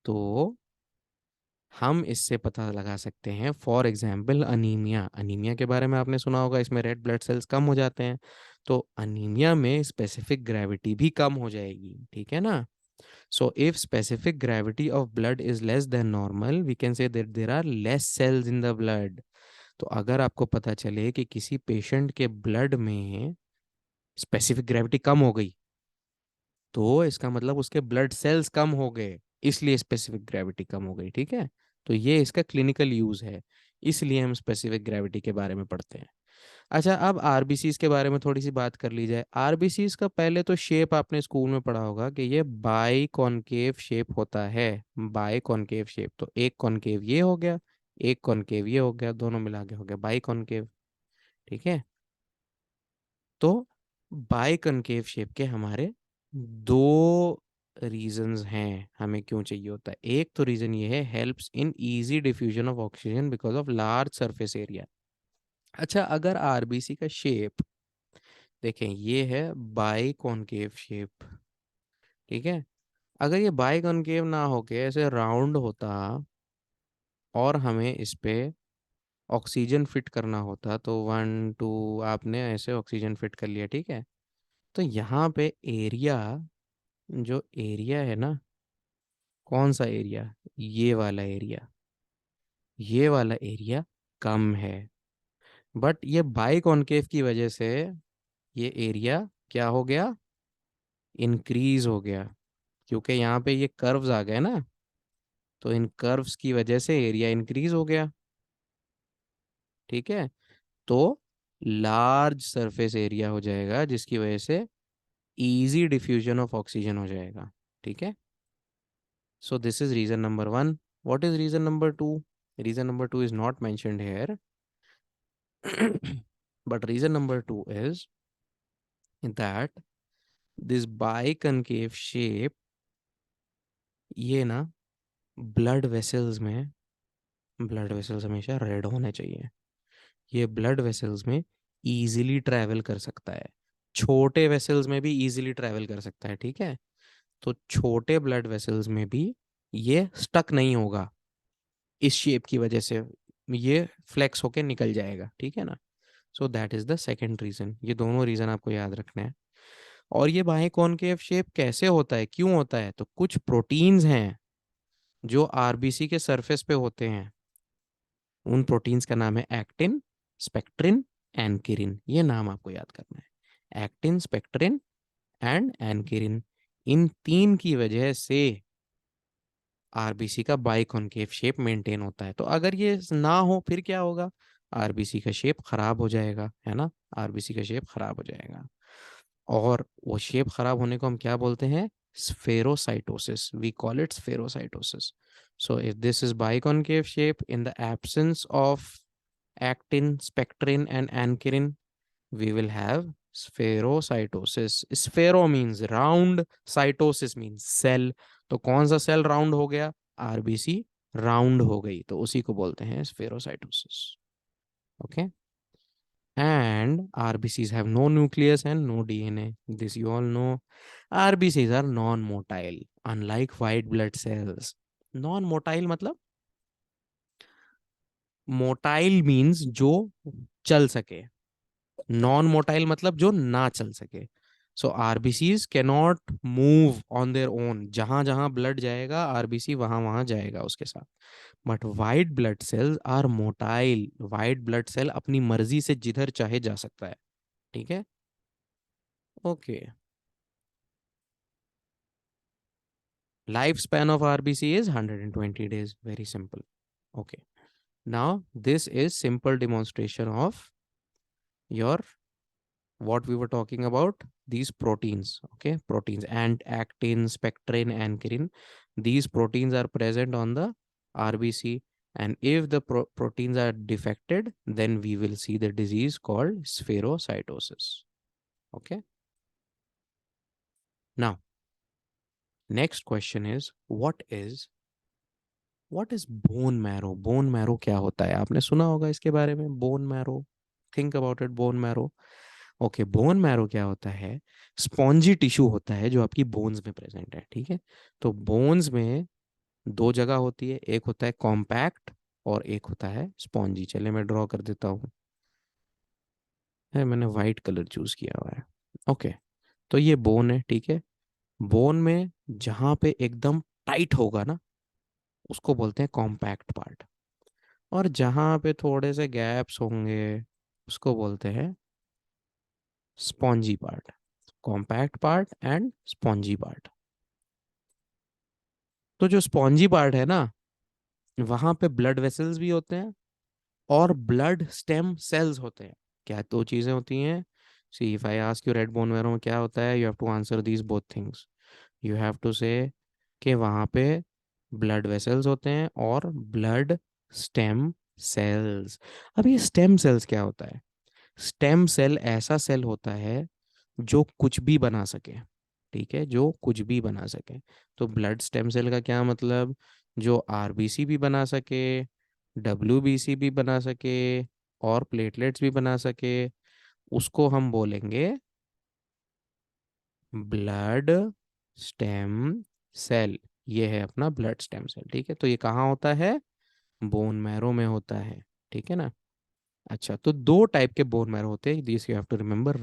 तो हम इससे पता लगा सकते हैं, फॉर एग्जाम्पल अनीमिया। अनीमिया के बारे में आपने सुना होगा, इसमें रेड ब्लड सेल्स कम हो जाते हैं, तो अनीमिया में स्पेसिफिक ग्रेविटी भी कम हो जाएगी। ठीक है ना? So if specific gravity of blood is less than normal, we can say that there are less cells in the blood. तो अगर आपको पता चले कि किसी पेशेंट के ब्लड में स्पेसिफिक ग्रेविटी कम हो गई, तो इसका मतलब उसके ब्लड सेल्स कम हो गए, इसलिए स्पेसिफिक ग्रेविटी कम हो गई। ठीक है, तो ये इसका क्लिनिकल यूज है, इसलिए हम स्पेसिफिक ग्रेविटी के बारे में पढ़ते हैं। अच्छा, अब आरबीसीज के बारे में थोड़ी सी बात कर ली जाए। आरबीसीज का पहले तो शेप आपने स्कूल में पढ़ा होगा कि ये बाई कॉनकेव शेप होता है। बाई कॉनकेव शेप, तो एक कॉनकेव ये हो गया, एक कॉनकेव ये हो गया, दोनों मिला के हो गया बाई कॉनकेव। ठीक है, तो बाई कॉनकेव शेप के हमारे दो रीजंस हैं हमें क्यों चाहिए होता है। एक तो रीजन ये है, helps in easy diffusion of oxygen because of large surface area. अच्छा, अगर आरबीसी का शेप देखें, ये है बाई कॉनकेव शेप। ठीक है, अगर ये बाई कॉनकेव ना होके ऐसे राउंड होता और हमें इस पे ऑक्सीजन फिट करना होता, तो 1 2 आपने ऐसे ऑक्सीजन फिट कर लिया। ठीक है, तो यहाँ पे एरिया, जो एरिया है ना, कौन सा एरिया? ये वाला एरिया, ये वाला एरिया कम है। बट ये बाई कॉनकेव की वजह से ये एरिया क्या हो गया? इंक्रीज हो गया, क्योंकि यहाँ पे ये कर्व्स आ गए ना, तो इन कर्व्स की वजह से एरिया इंक्रीज हो गया। ठीक है, तो लार्ज सरफेस एरिया हो जाएगा जिसकी वजह से इजी डिफ्यूजन ऑफ ऑक्सीजन हो जाएगा। ठीक है, so this is reason number one. What is reason number two? Reason number two is not mentioned here but reason number two is that this biconcave shape, ये ना ब्लड वेसल्स में, ब्लड वेसल्स हमेशा रेड होने चाहिए, ये ब्लड वेसल्स में इजीली ट्रैवल कर सकता है, छोटे वेसल्स में भी इजीली ट्रैवल कर सकता है। ठीक है, तो छोटे ब्लड वेसल्स में भी ये स्टक नहीं होगा, इस शेप की वजह से ये फ्लेक्स होके निकल जाएगा। ठीक है ना? So that is the second reason. ये दोनों रीजन आपको याद रखने हैं। और ये बाह्य कॉनकेव शेप कैसे होता है, क्यों होता है? तो कुछ प्रोटीन्स हैं जो आरबीसी के सरफेस पे होते हैं, उन प्रोटीन्स का नाम है एक्टिन, स्पेक्ट्रिन, एनकिरिन। ये नाम आपको याद करना है, एक्टिन, स्पेक्ट्रिन एंड एनकिरिन। इन तीन की वजह से आरबीसी का बाइकॉनकेव शेप मेंटेन होता है। तो अगर ये ना हो फिर क्या होगा? आरबीसी का शेप खराब हो जाएगा, है ना? आरबीसी का शेप खराब हो जाएगा, और वो शेप खराब होने को हम क्या बोलते हैं? Spherocytosis, we call it spherocytosis. So if this is biconcave shape in the absence of actin, spectrin, and ankyrin, we will have spherocytosis. Sphero means round, cytosis means cell. तो कौन सा सेल राउंड हो गया? आरबीसी राउंड हो गई, तो उसी को बोलते हैं spherocytosis. Okay, and RBCs have no nucleus and no DNA. This you all know. RBCs are non-motile, unlike white blood cells. Non-motile मतलब, मोटाइल मीन्स जो चल सके, नॉन मोटाइल मतलब जो ना चल सके। So RBCs cannot move on their own, जहां जहां ब्लड जाएगा आरबीसी वहां वहां जाएगा उसके साथ। But white blood cells are motile, white blood cell अपनी मर्जी से जिधर चाहे जा सकता है। ठीक है, okay. Life span of RBC is 120 days, very simple. Okay, now this is simple demonstration of your what we were talking about, these proteins. Okay, proteins and actin, spectrin, ankyrin, these proteins are present on the rbc, and if the proteins are defected, then we will see the disease called spherocytosis. Okay, now next question is what is bone marrow? bone marrow क्या होता है? आपने सुना होगा इसके बारे में, bone marrow, think about it, bone marrow. Okay, bone marrow क्या होता है? स्पॉन्जी टिश्यू होता है जो आपकी बोन्स में प्रेजेंट है। ठीक है, तो बोन्स में दो जगह होती है, एक होता है कॉम्पैक्ट और एक होता है स्पॉन्जी। चलिए मैं ड्रॉ कर देता हूँ, है मैंने वाइट कलर चूज किया हुआ है। ओके, तो ये बोन है। ठीक है, बोन में जहाँ पे एकदम टाइट होगा ना, उसको बोलते हैं कॉम्पैक्ट पार्ट, और जहाँ पे थोड़े से गैप्स होंगे उसको बोलते हैं spongy part. Compact part and spongy part. तो जो स्पॉन्जी पार्ट है ना, वहां पे ब्लड वेसल्स भी होते हैं और ब्लड स्टेम सेल्स होते हैं। क्या दो चीजें होती हैं? See if I ask you red bone marrow में क्या होता है, you have to answer these both things. You have to say कि वहां पे ब्लड वेसल्स होते हैं और ब्लड स्टेम सेल्स। अब ये स्टेम सेल्स क्या होता है? स्टेम सेल ऐसा सेल होता है जो कुछ भी बना सके। ठीक है, जो कुछ भी बना सके। तो ब्लड स्टेम सेल का क्या मतलब? जो आरबीसी भी बना सके, डब्ल्यूबीसी भी बना सके और प्लेटलेट्स भी बना सके, उसको हम बोलेंगे ब्लड स्टेम सेल। ये है अपना ब्लड स्टेम सेल। ठीक है, तो ये कहाँ होता है? बोन मैरो में होता है। ठीक है ना? अच्छा, तो दो टाइप के बोन मैरो होते हैं, this you have to remember,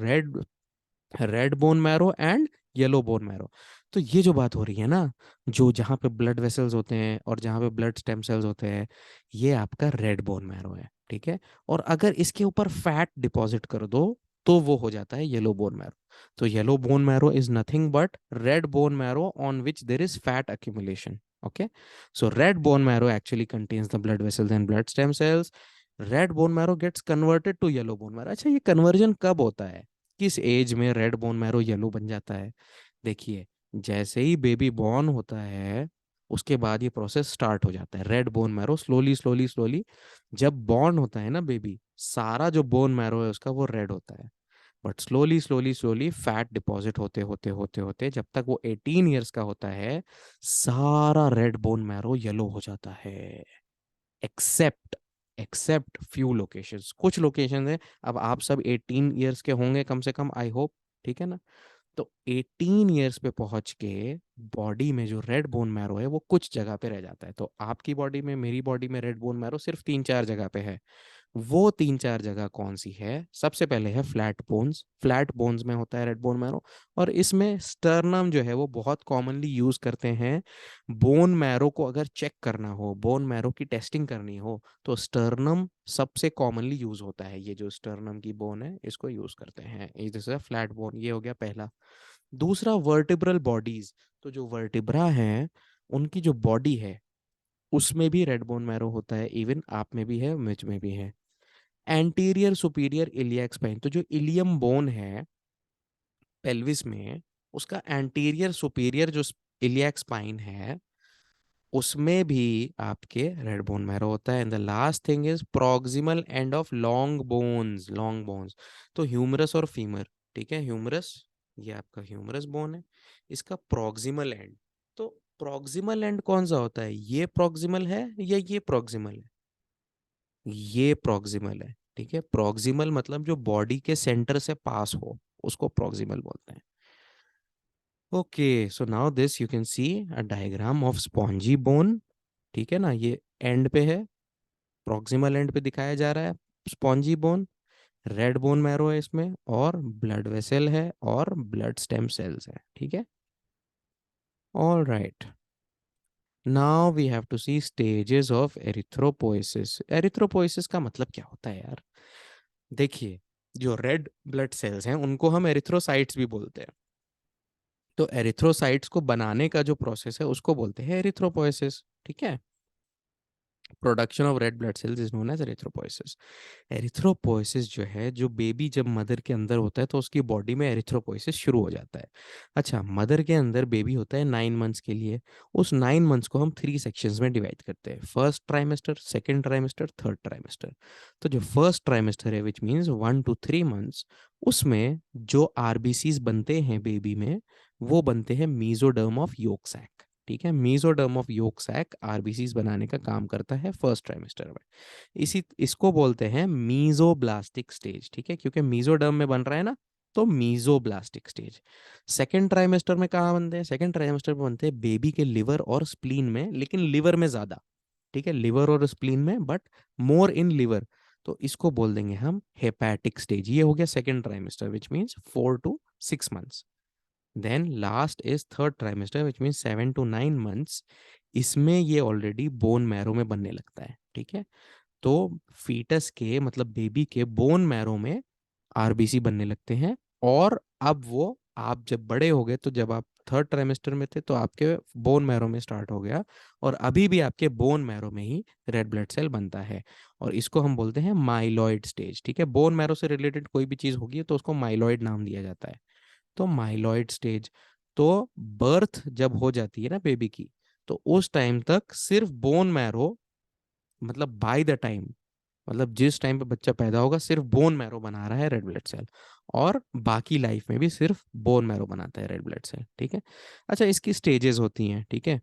red bone marrow and yellow bone marrow. तो ये जो बात हो रही है ना, जो जहाँ पे ब्लड वेसल्स होते हैं और जहाँ पे ब्लड स्टेम सेल्स होते हैं, ये आपका रेड बोन मैरो है। ठीक है, और अगर इसके ऊपर फैट डिपॉजिट कर दो तो वो हो जाता है येलो बोन मैरो। तो yellow bone marrow is nothing but red bone marrow on which there is fat accumulation. Okay, so red bone marrow actually contains the blood vessels and blood stem cells. Red bone marrow gets converted to yellow bone marrow. अच्छा, ये कन्वर्जन कब होता है? किस एज में रेड बोन मैरो येलो बन जाता है? देखिए, जैसे ही बेबी बॉर्न होता है उसके बाद ये प्रोसेस स्टार्ट हो जाता है। Red bone marrow slowly slowly slowly, जब बॉर्न होता है ना बेबी, सारा जो बोन मैरो है उसका वो रेड होता है। But slowly slowly slowly fat deposit होते होते होते होते जब तक वो 18 ईयर्स का होता है, सारा रेड बोन मैरो येलो हो जाता है। एक्सेप्ट एक्सेप्ट फ्यू लोकेशंस, कुछ लोकेशन है। अब आप सब 18 ईयर्स के होंगे कम से कम, आई होप। ठीक है ना? तो 18 ईयर्स पे पहुंच के बॉडी में जो रेड बोन मैरो है वो कुछ जगह पे रह जाता है। तो आपकी बॉडी में, मेरी बॉडी में रेड बोन मैरो सिर्फ 3-4 जगह पे है। वो 3-4 जगह कौन सी है? सबसे पहले है फ्लैट बोन्स। फ्लैट बोन्स में होता है रेड बोन मैरो, और इसमें स्टर्नम जो है वो बहुत कॉमनली यूज करते हैं। बोन मैरो को अगर चेक करना हो, बोन मैरो की टेस्टिंग करनी हो, तो स्टर्नम सबसे कॉमनली यूज होता है। ये जो स्टर्नम की बोन है इसको यूज करते हैं, जैसे फ्लैट बोन। ये हो गया पहला। दूसरा, वर्टिब्रल बॉडीज। तो जो वर्टिब्रा हैं उनकी जो बॉडी है उसमें भी रेड बोन मैरो होता है। इवन आप में भी है, मुझ में भी है। एंटीरियर सुपीरियर इलियक स्पाइन, तो जो इलियम बोन है पेल्विस में, उसका एंटीरियर सुपीरियर जो इलियक स्पाइन है उसमें भी आपके रेड बोन मैरो होता है। And the last thing is proximal end of long bones. Long bones, तो ह्यूमरस और फीमर। ठीक है, ह्यूमरस, ये आपका ह्यूमरस बोन है, इसका प्रॉक्सिमल एंड। तो प्रॉक्सिमल एंड कौन सा होता है? ये प्रॉक्सिमल है या ये प्रॉक्सिमल है? ये प्रॉक्सिमल है। ठीक है, प्रॉक्सिमल मतलब जो बॉडी के सेंटर से पास हो उसको प्रॉक्सिमल बोलते हैं। Okay, so now this you can see a diagram of spongy bone. ठीक है ना, ये एंड पे है, प्रॉक्सिमल एंड पे दिखाया जा रहा है spongy bone. Red bone marrow है इसमें, और ब्लड वेसल है, और ब्लड स्टेम सेल्स है, ठीक है। All right, now we have to see stages of erythropoiesis. Erythropoiesis का मतलब क्या होता है यार? देखिए, जो रेड ब्लड सेल्स हैं उनको हम एरिथ्रोसाइट्स भी बोलते हैं। तो एरिथ्रोसाइट्स को बनाने का जो प्रोसेस है उसको बोलते हैं एरिथ्रोपोइसिस, ठीक है। Production of red blood cells is known as erythropoiesis. Erythropoiesis जो है, जो बेबी जब मदर के अंदर होता है तो उसकी बॉडी में एरिथ्रोपोइसिस शुरू हो जाता है। अच्छा, मदर के अंदर बेबी होता है 9 मंथ्स के लिए। उस 9 मंथ्स को हम 3 सेक्शंस में डिवाइड करते हैं, first trimester, second trimester, third trimester. तो जो फर्स्ट ट्राइमेस्टर है, विच मीन्स 1 to 3 मंथ्स, उसमें जो आरबीसीज बनते हैं बेबी में, वो बनते हैं मीजोडर्म ऑफ योक सैक, ठीक है। Mesoderm of yolk sac RBCs बनाने का काम करता है फर्स्ट ट्राइमेस्टर में। इसी इसको बोलते हैं मीजोब्लास्टिक स्टेज, ठीक है, क्योंकि मीजोडर्म में बन रहा है ना, तो मीजोब्लास्टिक स्टेज। सेकेंड ट्राइमेस्टर में कहाँ बनते हैं? सेकेंड ट्राइमेस्टर में बनते हैं बेबी के लिवर और स्प्लीन में, लेकिन लिवर में ज्यादा, ठीक है, लिवर और स्प्लीन में, बट मोर इन लिवर। तो इसको बोल देंगे हम हेपैटिक स्टेज। ये हो गया second trimester, which means 4 to 6 months. Then last is third trimester, which means 7 to 9 months. इसमें ये ऑलरेडी बोन मैरो में बनने लगता है, ठीक है। तो फीटस के मतलब बेबी के बोन मैरो में आरबीसी बनने लगते हैं। और अब वो, आप जब बड़े हो गए, तो जब आप थर्ड ट्राइमेस्टर में थे तो आपके बोन मैरो में स्टार्ट हो गया, और अभी भी आपके बोन मैरो में ही रेड ब्लड सेल बनता है। और इसको हम बोलते हैं माइलॉइड स्टेज, ठीक है। बोन मैरो से रिलेटेड कोई भी चीज होगी तो उसको माइलॉइड नाम दिया जाता है। तो माइलॉइड स्टेज, तो बर्थ जब हो जाती है ना बेबी की, तो उस टाइम तक सिर्फ बोन मैरो, मतलब बाय द टाइम, मतलब जिस टाइम पे बच्चा पैदा होगा, सिर्फ बोन मैरो बना रहा है रेड ब्लड सेल। और बाकी लाइफ में भी सिर्फ बोन मैरो बनाता है रेड ब्लड सेल, ठीक है। अच्छा, इसकी स्टेजेस होती हैं, ठीक है।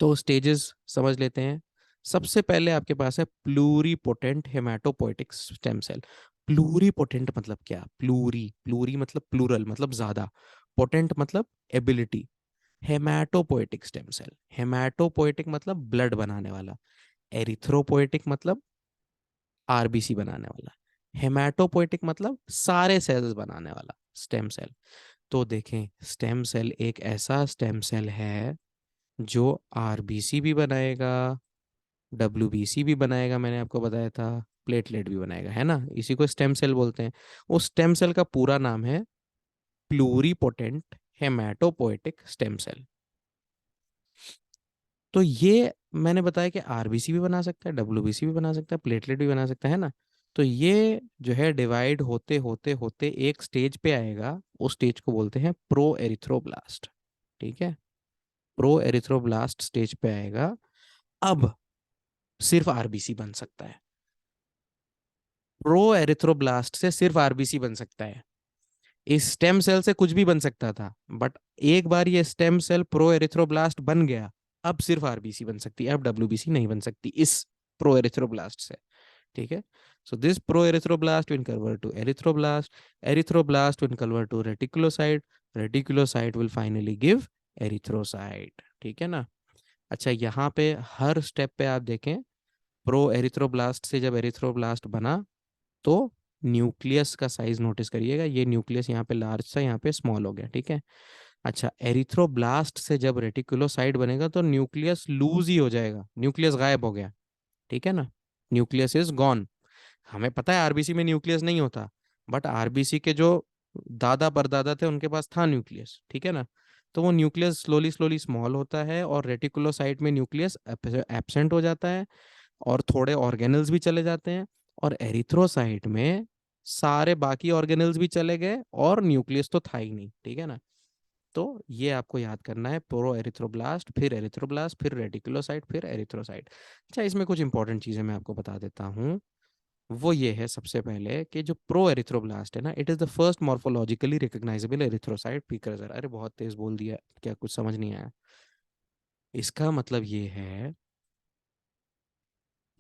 तो स्टेजेस समझ लेते हैं। सबसे पहले आपके पास है pluripotent haematopoietic stem cell. Pluripotent मतलब क्या? प्लूरी, प्लूरी मतलब प्लूरल, मतलब ज्यादा, पोटेंट मतलब ability. Haematopoietic stem cell, haematopoietic मतलब ब्लड बनाने वाला, एरिथ्रोपोइटिक मतलब आरबीसी बनाने वाला, हेमाटोपोइटिक मतलब सारे सेल्स बनाने वाला स्टेम सेल। तो देखें, स्टेम सेल एक ऐसा स्टेम सेल है जो आरबीसी भी बनाएगा, डब्ल्यूबीसी भी बनाएगा, मैंने आपको बताया था, प्लेटलेट भी बनाएगा, है ना। इसी को स्टेम सेल बोलते हैं। उस स्टेम सेल का पूरा नाम है प्लूरीपोटेंट हेमाटोपोइटिक स्टेम सेल। तो ये मैंने बताया कि आरबीसी भी बना सकता है, डब्ल्यूबीसी भी बना सकता है, प्लेटलेट भी बना सकता है ना। तो ये जो है डिवाइड होते होते होते एक स्टेज पे आएगा, उस स्टेज को बोलते हैं प्रो एरिथ्रोब्लास्ट, ठीक है। प्रो एरिथ्रोब्लास्ट स्टेज पे आएगा। अब सिर्फ आरबीसी बन सकता है। प्रो एरिथ्रोब्लास्ट से सिर्फ आरबीसी बन सकता है। इस स्टेम सेल से कुछ भी बन सकता था, बट एक बार ये स्टेम सेल प्रो एरिथ्रोब्लास्ट बन गया, अब सिर्फ आरबीसी बन सकती है, अब डब्ल्यूबीसी नहीं बन सकती इस प्रो एरिथ्रोब्लास्ट से, ठीक है। So this pro erythroblast will convert to erythroblast, erythroblast will convert to reticulocyte, reticulocyte will finally give erythrocyte, ठीक है ना। अच्छा, यहाँ पे हर स्टेप पे आप देखें, प्रो एरिथ्रोब्लास्ट से जब एरिथ्रोब्लास्ट बना, तो न्यूक्लियस का साइज नोटिस करिएगा, ये न्यूक्लियस यहाँ पे लार्ज था, यहाँ पे स्मॉल हो गया, ठीक है। अच्छा, एरिथ्रोब्लास्ट से जब रेटिकुलोसाइट बनेगा तो न्यूक्लियस लूज ही हो जाएगा, न्यूक्लियस गायब हो गया, ठीक है ना। Nucleus is gone. हमें पता है आरबीसी में न्यूक्लियस नहीं होता, बट आरबीसी के जो दादा परदादा थे उनके पास था न्यूक्लियस, ठीक है ना। तो वो न्यूक्लियस स्लोली स्लोली स्मॉल होता है, और रेटिकुलोसाइट में न्यूक्लियस एब्सेंट हो जाता है, और थोड़े ऑर्गेनल्स भी चले जाते हैं। और एरिथ्रोसाइट में सारे बाकी ऑर्गेनल्स भी चले गए, और न्यूक्लियस तो था ही नहीं, ठीक है ना। तो ये आपको याद करना है, प्रो एरिथ्रोब्लास्ट, फिर एरिथ्रोब्लास्ट, फिर रेटिकुलोसाइट, फिर एरिथ्रोसाइट। अच्छा, इसमें कुछ इंपॉर्टेंट चीजें मैं आपको बता देता हूँ। वो ये है, सबसे पहले, कि जो प्रो एरिथ्रोब्लास्ट है ना, it is the first morphologically recognisable erythrocyte precursor. अरे बहुत तेज बोल दिया, क्या कुछ समझ नहीं आया? इसका मतलब ये है,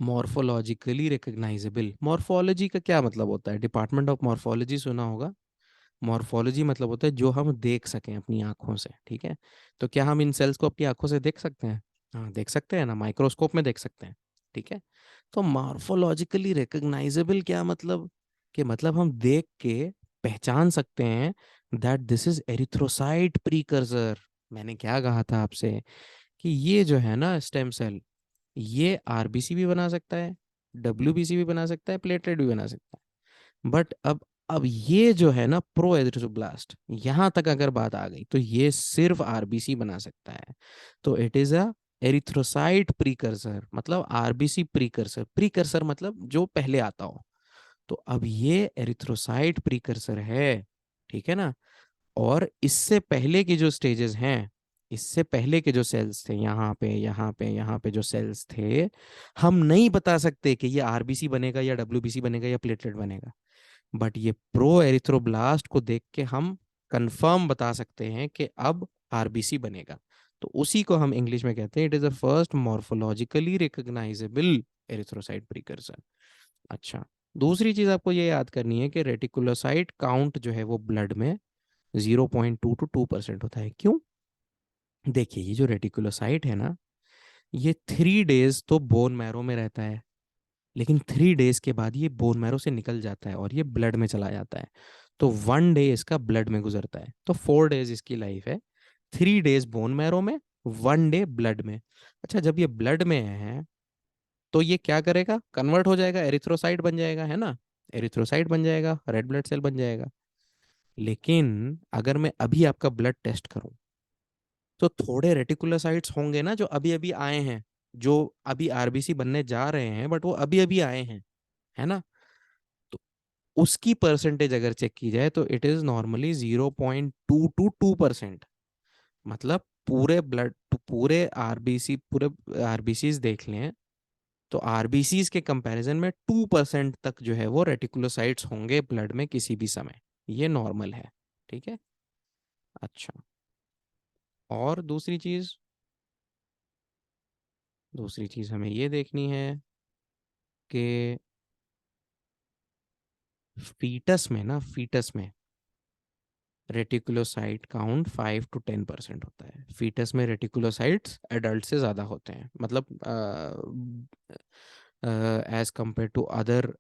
मॉर्फोलॉजिकली रिकॉग्नाइजेबल, मॉर्फोलॉजी का क्या मतलब होता है? डिपार्टमेंट ऑफ मॉर्फोलॉजी सुना होगा। मॉर्फोलॉजी मतलब होता है जो हम देख सकें अपनी आंखों से, ठीक है। तो क्या हम इन सेल्स को अपनी आंखों से देख सकते हैं? हाँ, देख सकते हैं ना, माइक्रोस्कोप में देख सकते हैं, ठीक है। तो मॉर्फोलॉजिकली रिकॉग्नाइजेबल क्या मतलब? कि मतलब हम देख के पहचान सकते हैं that this is erythrocyte precursor. मैंने क्या कहा था आपसे कि ये जो है ना स्टेम सेल, ये आरबीसी भी बना सकता है, डब्ल्यूबीसी भी बना सकता है, प्लेटलेट भी बना सकता है। बट अब ये जो है ना प्रो एरिथ्रोब्लास्ट, यहां तक अगर बात आ गई तो ये सिर्फ आरबीसी बना सकता है। तो it is a erythrocyte precursor, मतलब आरबीसी प्रीकर्सर, प्रीकर्सर मतलब जो पहले आता हो। तो अब ये एरिथ्रोसाइट प्रीकर्सर है, ठीक है ना। और इससे पहले की जो स्टेजेस हैं, इससे पहले के जो सेल्स थे, यहाँ पे यहाँ पे यहाँ पे जो सेल्स थे, हम नहीं बता सकते कि ये आरबीसी बनेगा या डब्ल्यूबीसी बनेगा या प्लेटलेट बनेगा। बट ये प्रो एरिथ्रोब्लास्ट को देख के हम कंफर्म बता सकते हैं कि अब आरबीसी बनेगा। तो उसी को हम इंग्लिश में कहते हैं it is the first morphologically recognisable erythrocyte precursor. अच्छा, दूसरी चीज आपको ये याद करनी है कि रेटिकुलोसाइट काउंट जो है वो ब्लड में 0.2 to 2% होता है। क्यों? देखिए, ये जो रेटिकुलोसाइट है ना, ये 3 डेज तो बोन मैरो में रहता है, लेकिन 3 डेज के बाद ये बोन मैरो से निकल जाता है और ये ब्लड में चला जाता है। तो 1 डे इसका ब्लड में गुजरता है, तो 4 डेज इसकी लाइफ है। 3 डेज बोन मैरो में, 1 डे ब्लड में। अच्छा, जब ये ब्लड में है तो ये क्या करेगा? कन्वर्ट हो जाएगा, एरिथ्रोसाइट बन जाएगा, है ना। एरिथ्रोसाइट बन जाएगा, रेड ब्लड सेल बन जाएगा। लेकिन अगर मैं अभी आपका ब्लड टेस्ट करूं तो थोड़े रेटिकुलोसाइट्स होंगे ना जो अभी अभी आए हैं, जो अभी आरबीसी बनने जा रहे हैं, बट वो अभी अभी आए हैं, है ना। तो उसकी परसेंटेज अगर चेक की जाए तो इट इज नॉर्मली 0.2 to 2%। मतलब पूरे ब्लड, पूरे आरबीसी, पूरे आरबीसीज देख लें तो आरबीसीज के कंपैरिजन में 2% तक जो है वो रेटिकुलोसाइट्स होंगे ब्लड में किसी भी समय। ये नॉर्मल है, ठीक है। अच्छा, और दूसरी चीज हमें ये देखनी है कि फीटस में रेटिकुलोसाइट काउंट 5 to 10% होता है। फीटस में रेटिकुलोसाइट्स एडल्ट से ज़्यादा होते हैं, मतलब as compare to other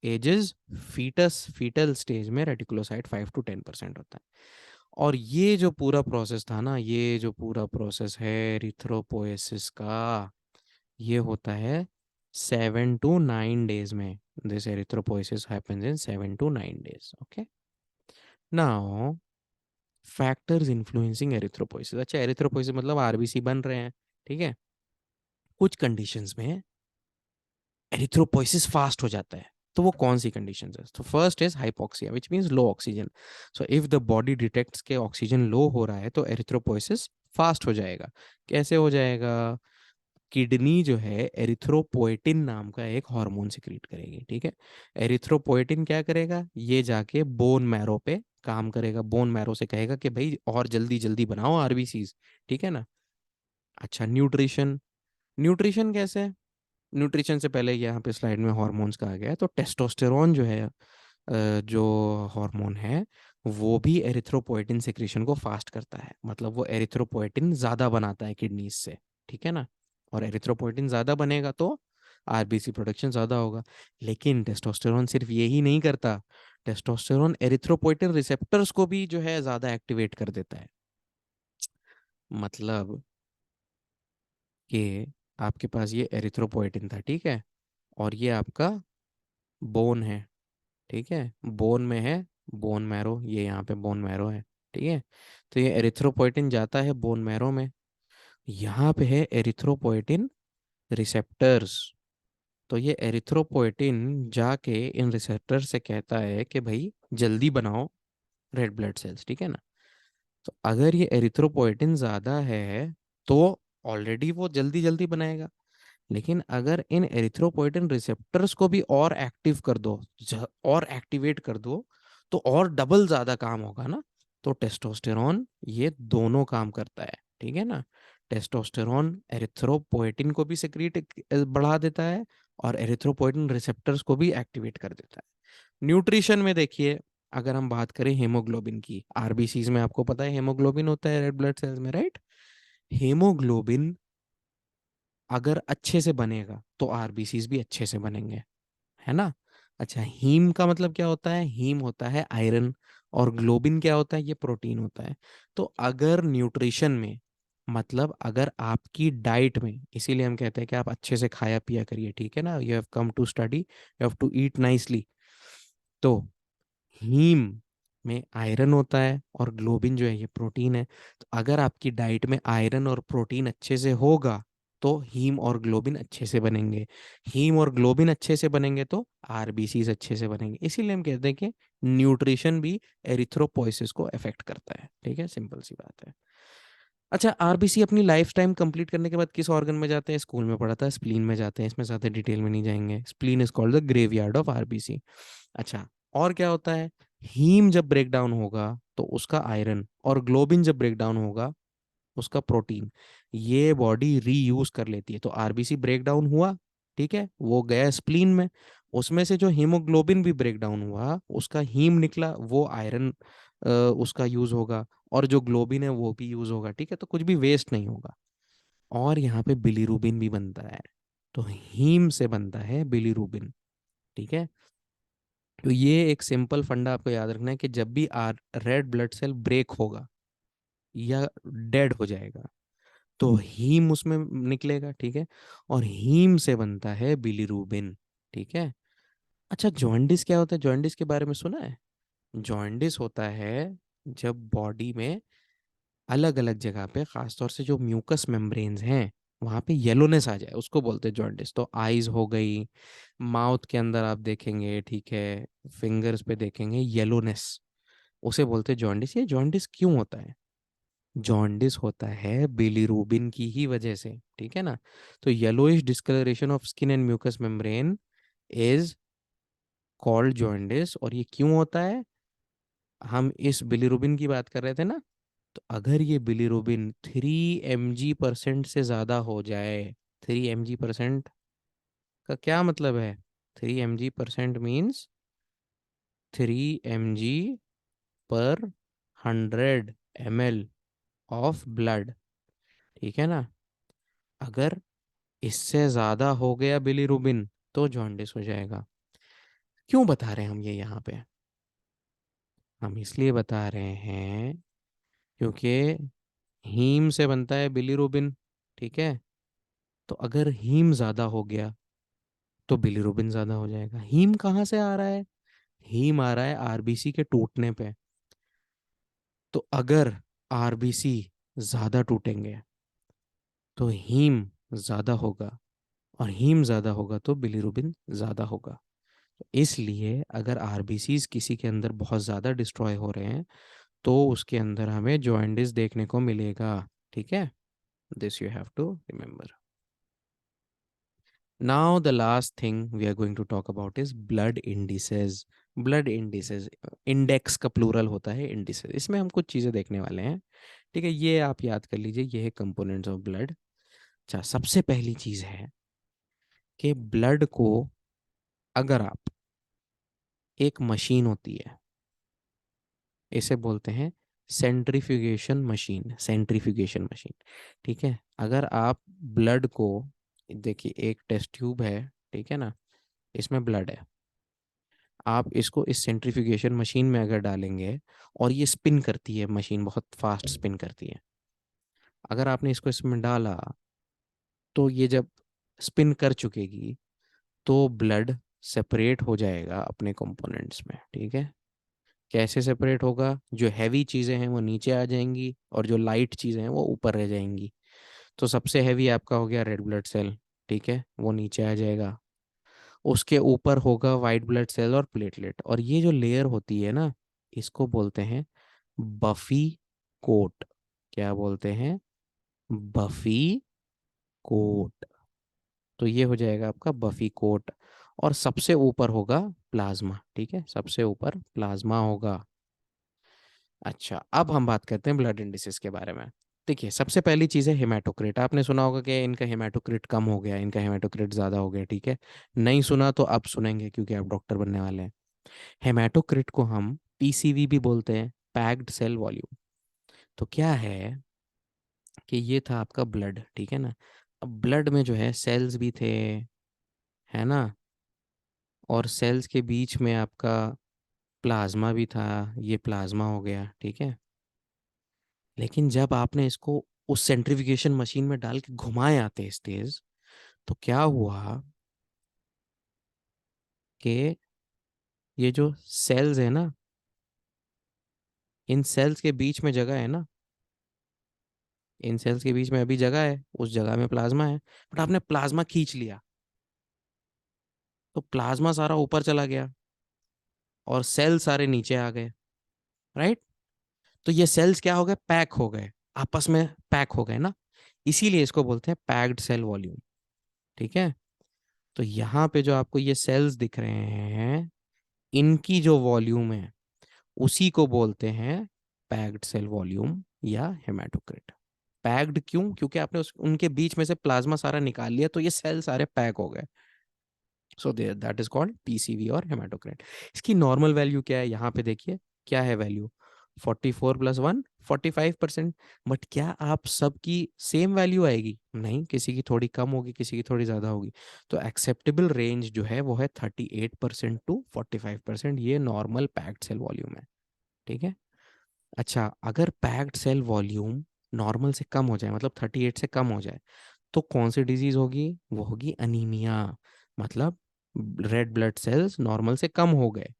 ages. Foetal stage में रेटिकुलोसाइट 5 to 10% होता है। और ये जो पूरा प्रोसेस था ना, ये जो पूरा प्रोसेस है एरिथ्रोपोएसिस का, ये होता है 7 to 9 डेज में। This erythropoiesis happens in 7 to 9 days. Okay, now factors influencing erythropoiesis. अच्छा, एरिथ्रोपोइसिस मतलब आरबीसी बन रहे हैं, ठीक है। कुछ कंडीशंस में एरिथ्रोपोइसिस फास्ट हो जाता है। तो वो कौन सी कंडीशंस है? तो first is hypoxia which means low oxygen. So if the body detects के ऑक्सीजन लो हो रहा है तो एरिथ्रोपोइसिस फास्ट हो जाएगा। कैसे हो जाएगा? किडनी जो है एरिथ्रोपोएटिन नाम का एक हार्मोन सिक्रीट करेगी, ठीक है। एरिथ्रोपोएटिन क्या करेगा? ये जाके बोन मैरो पे काम करेगा, बोन मैरो से कहेगा कि भाई और जल्दी जल्दी बनाओ आरबीसीज, ठीक है ना। अच्छा, न्यूट्रिशन। न्यूट्रिशन कैसे? न्यूट्रिशन से पहले यहाँ पे स्लाइड में हॉर्मोन्स कहा गया है, तो टेस्टोस्टेरोन जो है, जो हार्मोन है, वो भी एरिथ्रोपोएटिन सिक्रीशन को फास्ट करता है। मतलब वो एरिथ्रोपोएटिन ज़्यादा बनाता है किडनीज से, ठीक है ना। और एरिथ्रोपोएटिन ज़्यादा बनेगा तो आरबीसी प्रोडक्शन ज़्यादा होगा। लेकिन टेस्टोस्टेरोन सिर्फ यही नहीं करता, टेस्टोस्टेरोन एरिथ्रोपोएटिन रिसेप्टर्स को भी जो है ज़्यादा एक्टिवेट कर देता है। मतलब कि आपके पास ये एरिथ्रोपोएटिन था, ठीक है, और ये आपका बोन है, ठीक है, बोन में है बोन मैरो, ये यहाँ पे बोन मैरो है, ठीक है। तो ये एरिथ्रोपोएटिन जाता है बोन मैरो में, यहाँ पे है एरिथ्रोपोएटिन रिसेप्टर्स। तो ये एरिथ्रोपोएटिन जाके इन रिसेप्टर से कहता है कि भाई जल्दी बनाओ रेड ब्लड सेल्स, ठीक है ना। तो अगर ये एरिथ्रोपोएटिन ज़्यादा है तो ऑलरेडी वो जल्दी जल्दी बनाएगा। लेकिन अगर इन एरिथ्रोपोइटिन रिसेप्टर्स को भी और एक्टिव कर दो, और एक्टिवेट कर दो, तो और डबल ज्यादा काम होगा ना। तो टेस्टोस्टेरॉन ये दोनों काम करता है, ठीक है ना। टेस्टोस्टेरॉन एरिथ्रोपोइटिन को भी सिक्रीट बढ़ा देता है और एरिथ्रोपोइटिन रिसेप्टर्स को भी एक्टिवेट कर देता है। न्यूट्रिशन में देखिए, अगर हम बात करें हीमोग्लोबिन की, आरबीसीज में आपको पता है हीमोग्लोबिन होता है रेड ब्लड सेल्स में, राइट। हीमोग्लोबिन अगर अच्छे से बनेगा तो आरबीसीज भी अच्छे से बनेंगे, है ना। अच्छा, हीम का मतलब क्या होता है? हीम होता है आयरन, और ग्लोबिन क्या होता है? ये प्रोटीन होता है। तो अगर न्यूट्रिशन में, मतलब अगर आपकी डाइट में, इसीलिए हम कहते हैं कि आप अच्छे से खाया पिया करिए, ठीक है ना, you have come to study, you have to eat nicely. तो हीम में आयरन होता है और ग्लोबिन जो है ये प्रोटीन है। तो अगर आपकी डाइट में आयरन और प्रोटीन अच्छे से होगा तो हीम और ग्लोबिन अच्छे से बनेंगे। हीम और ग्लोबिन अच्छे से बनेंगे तो आरबीसीज अच्छे से बनेंगे। इसीलिए हम कहते हैं कि न्यूट्रिशन भी एरिथ्रोपोइसिस को अफेक्ट करता है। ठीक है, सिंपल सी बात है। अच्छा, आरबीसी अपनी लाइफ टाइम कंप्लीट करने के बाद किस ऑर्गन में जाते हैं? स्कूल में पढ़ा था, स्प्लीन में जाते हैं। इसमें ज़्यादा डिटेल में नहीं जाएंगे। Spleen is called the graveyard of RBC. अच्छा, और क्या होता है? हीम जब ब्रेक डाउन होगा तो उसका आयरन, और ग्लोबिन जब ब्रेक डाउन होगा उसका प्रोटीन, ये बॉडी रीयूज कर लेती है। तो आरबीसी ब्रेक डाउन हुआ, ठीक है, वो गया स्प्लीन में, उसमें से जो हीमोग्लोबिन भी ब्रेक डाउन हुआ, उसका हीम निकला, वो आयरन उसका यूज होगा, और जो ग्लोबिन है वो भी यूज होगा। ठीक है, तो कुछ भी वेस्ट नहीं होगा। और यहाँ पे बिलीरुबिन भी बनता है। तो हीम से बनता है बिलीरुबिन। ठीक है, तो ये एक सिंपल फंडा आपको याद रखना है कि जब भी our red blood cell break होगा या डेड हो जाएगा तो हीम उसमें निकलेगा। ठीक है, और हीम से बनता है बिलीरुबिन। ठीक है। अच्छा, जॉन्डिस क्या होता है? जॉन्डिस के बारे में सुना है? जॉन्डिस होता है जब बॉडी में अलग अलग जगह पे, खासतौर से जो म्यूकस मेम्ब्रेन्स हैं वहां पे येलोनेस आ जाए, उसको बोलते हैं जॉन्डिस। तो आईज हो गई, माउथ के अंदर आप देखेंगे, ठीक है, फिंगर्स पे देखेंगे येलोनेस, उसे बोलते हैं जॉन्डिस। ये जॉन्डिस क्यों होता है? जॉन्डिस होता है बिलीरुबिन की ही वजह से। ठीक है ना। तो yellowish discoloration of skin and mucous membrane is called jaundice. और ये क्यों होता है? हम इस बिलीरुबिन की बात कर रहे थे ना। तो अगर ये बिलीरुबिन 3 mg% से ज़्यादा हो जाए, 3 mg% का क्या मतलब है? 3 mg% means 3 mg/100 ml of blood. ठीक है ना। अगर इससे ज़्यादा हो गया बिलीरुबिन तो जॉन्डिस हो जाएगा। क्यों बता रहे हैं हम ये यहाँ पे? हम इसलिए बता रहे हैं क्योंकि हीम से बनता है बिलीरुबिन। ठीक है, तो अगर हीम ज़्यादा हो गया तो बिलीरुबिन ज़्यादा हो जाएगा। हीम कहाँ से आ रहा है? हीम आ रहा है आरबीसी के टूटने पे। तो अगर आरबीसी ज़्यादा टूटेंगे तो हीम ज़्यादा होगा, और हीम ज़्यादा होगा तो बिलीरुबिन ज़्यादा होगा। इसलिए अगर आरबीसीज किसी के अंदर बहुत ज़्यादा डिस्ट्रॉय हो रहे हैं तो उसके अंदर हमें जॉइंडिस देखने को मिलेगा। ठीक है, this you have to remember. Now the last thing we are going to talk about is blood indices. Blood indices, index का प्लूरल होता है इंडिसेस। इसमें हम कुछ चीज़ें देखने वाले हैं। ठीक है, ये आप याद कर लीजिए, ये है कंपोनेंट्स ऑफ ब्लड। अच्छा, सबसे पहली चीज़ है कि ब्लड को, अगर आप, एक मशीन होती है, इसे बोलते हैं सेंट्रीफ्यूगेशन मशीन। सेंट्रीफ्यूगेशन मशीन, ठीक है। अगर आप ब्लड को, देखिए एक टेस्ट ट्यूब है, ठीक है ना, इसमें ब्लड है, आप इसको इस सेंट्रीफ्यूगेशन मशीन में अगर डालेंगे, और ये स्पिन करती है मशीन, बहुत फास्ट स्पिन करती है। अगर आपने इसको इसमें डाला तो ये जब स्पिन कर चुकेगी तो ब्लड सेपरेट हो जाएगा अपने कंपोनेंट्स में। ठीक है, कैसे सेपरेट होगा? जो हैवी चीज़ें हैं वो नीचे आ जाएंगी और जो लाइट चीज़ें हैं वो ऊपर रह जाएंगी। तो सबसे हैवी आपका हो गया रेड ब्लड सेल, ठीक है, वो नीचे आ जाएगा। उसके ऊपर होगा वाइट ब्लड सेल और प्लेटलेट, और ये जो लेयर होती है ना, इसको बोलते हैं बफी कोट। क्या बोलते हैं? Buffy coat. तो ये हो जाएगा आपका बफी कोट। और सबसे ऊपर होगा प्लाज्मा। ठीक है, सबसे ऊपर प्लाज्मा होगा। अच्छा, अब हम बात करते हैं ब्लड इंडिसेस के बारे में। देखिए, सबसे पहली चीज़ है हेमाटोक्रिट। आपने सुना होगा कि इनका हेमाटोक्रिट कम हो गया, इनका हेमाटोक्रिट ज़्यादा हो गया। ठीक है, नहीं सुना तो अब सुनेंगे क्योंकि आप डॉक्टर बनने वाले हैं। हेमाटोक्रिट को हम पीसीवी भी बोलते हैं, पैक्ड सेल वॉल्यूम। तो क्या है कि ये था आपका ब्लड, ठीक है ना। अब ब्लड में जो है सेल्स भी थे, है ना, और सेल्स के बीच में आपका प्लाज्मा भी था, ये प्लाज्मा हो गया, ठीक है। लेकिन जब आपने इसको उस सेंट्रीफ्यूगेशन मशीन में डाल के घुमाया तेज तेज, तो क्या हुआ कि ये जो सेल्स है ना, इन सेल्स के बीच में जगह है ना, इन सेल्स के बीच में अभी जगह है, उस जगह में प्लाज्मा है, बट आपने प्लाज्मा खींच लिया, तो प्लाज्मा सारा ऊपर चला गया और सेल सारे नीचे आ गए, राइट। तो ये सेल्स क्या हो गए, पैक हो गए, आपस में पैक हो गए ना, इसीलिए इसको बोलते हैं पैक्ड सेल वॉल्यूम, ठीक है। तो यहाँ पे जो आपको ये सेल्स दिख रहे हैं, इनकी जो वॉल्यूम है उसी को बोलते हैं पैक्ड सेल वॉल्यूम या हेमाटोक्रिट। पैक्ड क्यों, क्योंकि आपने उनके बीच में से प्लाज्मा सारा निकाल लिया, तो ये सेल सारे पैक हो गए। सो दैट इज कॉल्ड पीसीवी और हेमाटोक्रिट। इसकी नॉर्मल वैल्यू क्या है, यहाँ पे देखिए क्या है वैल्यू, 44 प्लस 1 45%। बट क्या आप सबकी सेम वैल्यू आएगी, नहीं, किसी की थोड़ी कम होगी, किसी की थोड़ी ज़्यादा होगी। तो एक्सेप्टेबल रेंज जो है वो है 38% टू 45%, ये नॉर्मल पैक्ड सेल वॉल्यूम है, ठीक है। अच्छा, अगर पैक्ड सेल वॉल्यूम नॉर्मल से कम हो जाए, मतलब 38 से कम हो जाए, तो कौन सी डिजीज होगी, वो होगी अनीमिया, मतलब रेड ब्लड सेल्स नॉर्मल से कम हो गए।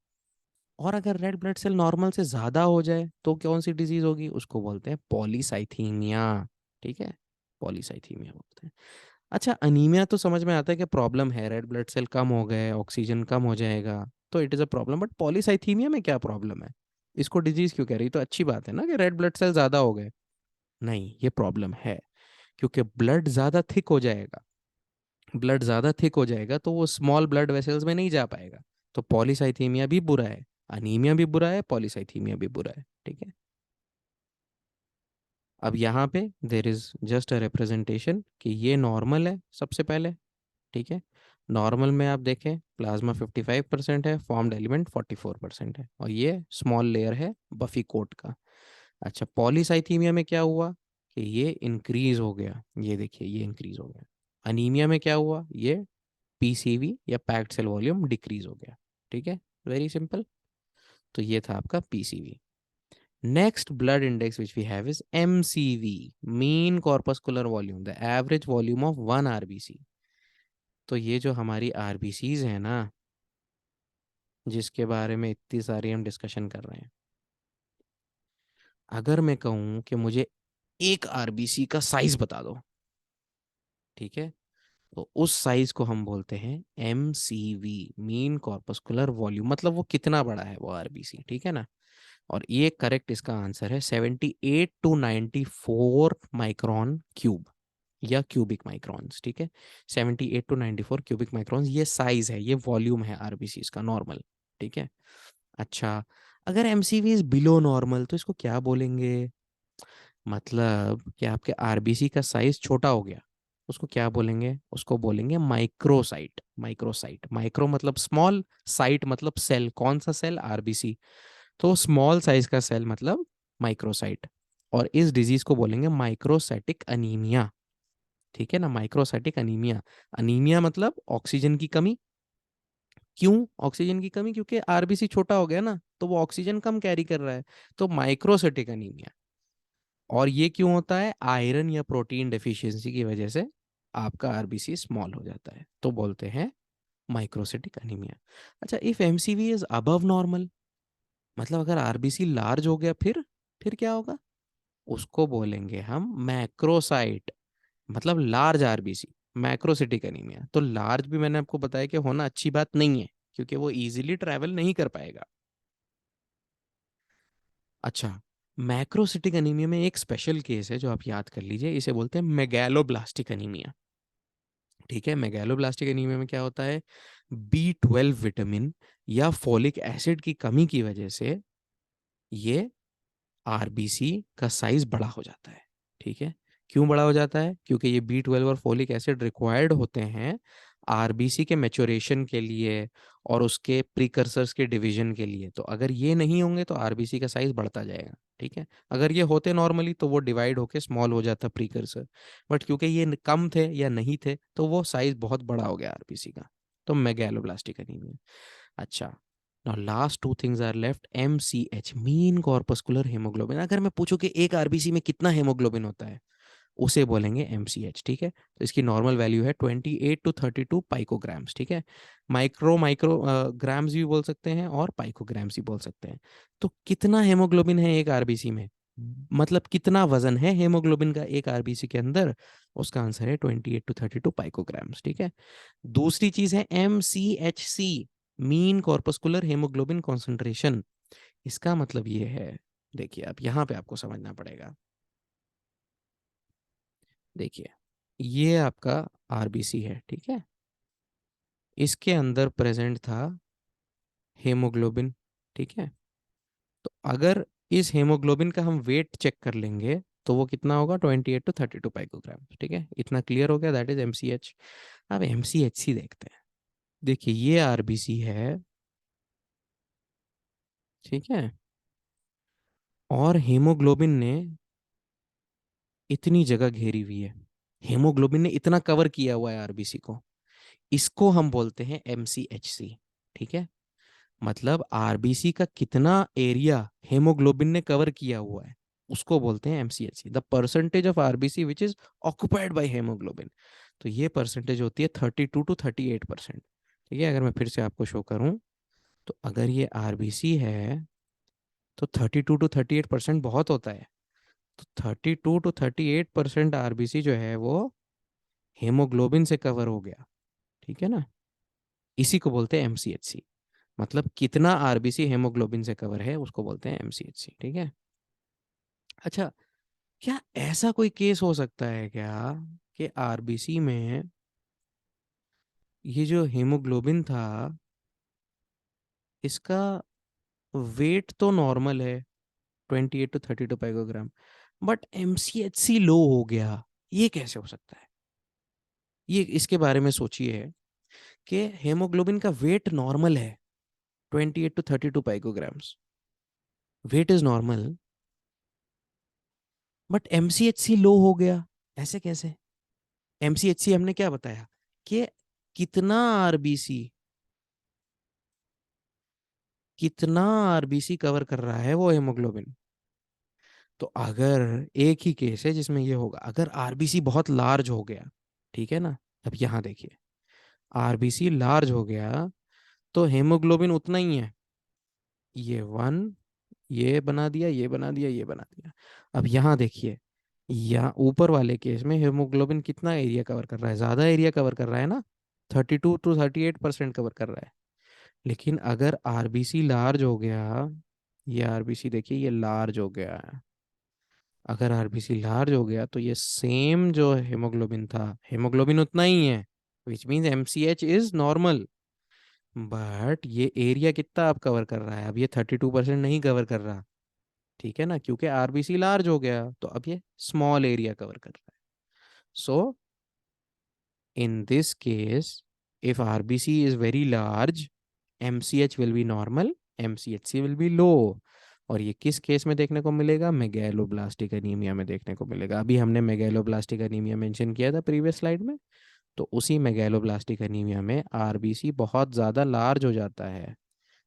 और अगर रेड ब्लड सेल नॉर्मल से ज़्यादा हो जाए तो कौन सी डिजीज होगी, उसको बोलते हैं पॉलीसाइथीमिया, ठीक है, पॉलीसाइथीमिया बोलते हैं। अच्छा, अनीमिया तो समझ में आता है कि प्रॉब्लम है, रेड ब्लड सेल कम हो गए, ऑक्सीजन कम हो जाएगा, तो it is a problem. But polycythaemia में क्या प्रॉब्लम है, इसको डिजीज क्यों कह रही, तो अच्छी बात है ना कि रेड ब्लड सेल ज़्यादा हो गए। नहीं, ये प्रॉब्लम है, क्योंकि ब्लड ज़्यादा थिक हो जाएगा, ब्लड ज़्यादा थिक हो जाएगा तो वो स्मॉल ब्लड वेसल्स में नहीं जा पाएगा। तो पॉलीसाइथीमिया भी बुरा है, अनीमिया भी बुरा है, पॉलीसाइथीमिया भी बुरा है, ठीक है। अब यहाँ पे there is just a representation कि ये नॉर्मल है सबसे पहले, ठीक है। नॉर्मल में आप देखें प्लाज्मा 55% है, फॉर्म्ड एलिमेंट 44% है, और ये स्मॉल लेयर है बफी कोट का। अच्छा, पॉलीसाइथीमिया में क्या हुआ कि ये इंक्रीज हो गया, ये देखिए ये इंक्रीज हो गया। अनीमिया में क्या हुआ, ये पीसीवी या पैक्ड सेल वॉल्यूम डिक्रीज हो गया, ठीक है, वेरी सिंपल। तो ये था आपका PCV. Next blood index which we have is MCV, mean corpuscular volume, the average volume of one RBC. तो ये जो हमारी आरबीसीज है ना, जिसके बारे में इतनी सारी हम डिस्कशन कर रहे हैं, अगर मैं कहूँ कि मुझे एक आरबीसी का साइज बता दो, ठीक है, तो उस साइज को हम बोलते हैं M C V, mean corpuscular volume, मतलब वो कितना बड़ा है वो आरबीसी, ठीक है ना। और ये करेक्ट इसका आंसर है 78 to 94 माइक्रॉन क्यूब या क्यूबिक माइक्रॉन्स, ठीक है। 78 to 94 क्यूबिक माइक्रॉन्स ये साइज है, ये वॉल्यूम है आरबीसी का नॉर्मल, ठीक है। अच्छा, अगर एमसीवी इज बिलो नॉर्मल तो इसको क्या बोलेंगे, मतलब कि आपके आरबीसी का साइज छोटा हो गया, उसको क्या बोलेंगे, उसको बोलेंगे माइक्रोसाइट। माइक्रोसाइट, माइक्रो मतलब स्मॉल, साइट मतलब सेल, कौन सा सेल, आरबीसी, तो स्मॉल साइज का सेल मतलब माइक्रोसाइट। और इस डिजीज को बोलेंगे माइक्रोसाइटिक अनीमिया, ठीक है ना, माइक्रोसाइटिक अनीमिया। अनीमिया मतलब ऑक्सीजन की कमी, क्यों ऑक्सीजन की कमी, क्योंकि आरबीसी छोटा हो गया ना, तो वो ऑक्सीजन कम कैरी कर रहा है, तो माइक्रोसाइटिक अनीमिया। और ये क्यों होता है, आयरन या प्रोटीन डेफिशिएंसी की वजह से आपका आरबीसी स्मॉल हो जाता है, तो बोलते हैं माइक्रोसाइटिक अनीमिया। अच्छा, if MCV is above normal, मतलब अगर आरबीसी लार्ज हो गया, फिर क्या होगा, उसको बोलेंगे हम मैक्रोसाइट, मतलब लार्ज आरबीसी, मैक्रोसिटिक एनीमिया। तो लार्ज भी मैंने आपको बताया कि होना अच्छी बात नहीं है, क्योंकि वो इजीली ट्रैवल नहीं कर पाएगा। अच्छा, मैक्रोसिटिक एनीमिया में एक स्पेशल केस है जो आप याद कर लीजिए, इसे बोलते हैं मेगैलोब्लास्टिक एनीमिया, ठीक है। मेगैलोब्लास्टिक एनीमिया में क्या होता है, B12 विटामिन या फोलिक एसिड की कमी की वजह से ये आरबीसी का साइज बड़ा हो जाता है, ठीक है। क्यों बड़ा हो जाता है, क्योंकि ये B12 और फोलिक एसिड रिक्वायर्ड होते हैं आरबीसी के मैच्योरेशन के लिए और उसके प्रीकर्सर्स के डिवीजन के लिए। तो अगर ये नहीं होंगे तो आरबीसी का साइज बढ़ता जाएगा, ठीक है। अगर ये होते नॉर्मली तो वो डिवाइड होके स्मॉल हो जाता प्रीकर्सर, बट क्योंकि ये कम थे या नहीं थे तो वो साइज बहुत बड़ा हो गया आरबीसी का। तो मेगालोब्लास्टिक एनीमिया। अच्छा, now last two things are left, MCH, mean corpuscular haemoglobin. अगर मैं पूछूं कि एक आरबीसी में कितना हेमोग्लोबिन होता है, उसे बोलेंगे MCH, ठीक है। तो इसकी नॉर्मल वैल्यू है 28 to 32 पाइकोग्राम्स, ठीक है। माइक्रो माइक्रो ग्राम्स भी बोल सकते हैं और पाइकोग्राम्स भी बोल सकते हैं। तो कितना हेमोग्लोबिन है एक आरबीसी में, मतलब कितना वजन है हेमोग्लोबिन का एक आरबीसी के अंदर, उसका आंसर है 28 to 32 पाइकोग्राम्स, ठीक है। दूसरी चीज है MCHC, mean corpuscular haemoglobin concentration. इसका मतलब ये है, देखिए अब यहाँ पे आपको समझना पड़ेगा। देखिए, ये आपका आरबीसी है, ठीक है। इसके अंदर प्रेजेंट था हेमोग्लोबिन, ठीक है। तो अगर इस हेमोग्लोबिन का हम वेट चेक कर लेंगे तो वो कितना होगा, 28 to 32 पाइकोग्राम, ठीक है। इतना क्लियर हो गया, दैट इज MCH। अब MCHC देखते हैं। देखिए ये आरबीसी है, ठीक है, और हेमोग्लोबिन ने इतनी जगह घेरी हुई है, हेमोग्लोबिन ने इतना कवर किया हुआ है आरबीसी को, इसको हम बोलते हैं MCHC, ठीक है। मतलब आरबीसी का कितना एरिया हेमोग्लोबिन ने कवर किया हुआ है, उसको बोलते हैं MCHC, the percentage of RBC which is occupied by haemoglobin. तो ये परसेंटेज होती है 32 to 38%, ठीक है। अगर मैं फिर से आपको शो करूं, तो अगर ये आरबीसी है तो 32 to 38% बहुत होता है। तो 32 to 38% आरबीसी जो है वो हेमोग्लोबिन से कवर हो गया, ठीक है ना। इसी को बोलते हैं MCHC, मतलब कितना आरबीसी हेमोग्लोबिन से कवर है उसको बोलते हैं MCHC, ठीक है। अच्छा, क्या ऐसा कोई केस हो सकता है क्या कि आरबीसी में ये जो हेमोग्लोबिन था, इसका वेट तो नॉर्मल है 28 to 32 पाइकोग्राम, बट MCHC लो हो गया, ये कैसे हो सकता है? ये इसके बारे में सोचिए कि हेमोग्लोबिन का वेट नॉर्मल है 28 to 32 picograms, weight is normal, but MCHC low हो गया, ऐसे कैसे? MCHC हमने क्या बताया कि कितना आरबीसी, कितना आरबीसी कवर कर रहा है वो हेमोग्लोबिन। तो अगर एक ही केस है जिसमें ये होगा, अगर आरबीसी बहुत लार्ज हो गया, ठीक है ना। अब यहां देखिए, आरबीसी लार्ज हो गया तो हेमोग्लोबिन उतना ही है, ये 1, ये बना दिया, ये बना दिया, ये बना दिया। अब यहाँ देखिए, यहाँ ऊपर वाले केस में हेमोग्लोबिन कितना एरिया कवर कर रहा है, ज्यादा एरिया कवर कर रहा है ना, 32 to 38% कवर कर रहा है। लेकिन अगर आरबीसी लार्ज हो गया, ये आरबीसी देखिए ये लार्ज हो गया है, अगर आरबीसी लार्ज हो गया तो ये सेम जो हेमोग्लोबिन था, हेमोग्लोबिन उतना ही है, which means MCH is normal, but ये एरिया कितना आप कवर कर रहा है, अब ये 32% नहीं कवर कर रहा, ठीक है ना, क्योंकि आरबीसी लार्ज हो गया तो अब ये स्मॉल एरिया कवर कर रहा है। सो in this case, if RBC is very large, MCH will be normal, MCHC will be low। और ये किस केस में देखने को मिलेगा, मेगैलोब्लास्टिक एनीमिया में देखने को मिलेगा। अभी हमने मेगैलोब्लास्टिक एनीमिया मेंशन किया था प्रीवियस स्लाइड में, तो उसी मेगैलोब्लास्टिक एनीमिया में आरबीसी बहुत ज़्यादा लार्ज हो जाता है।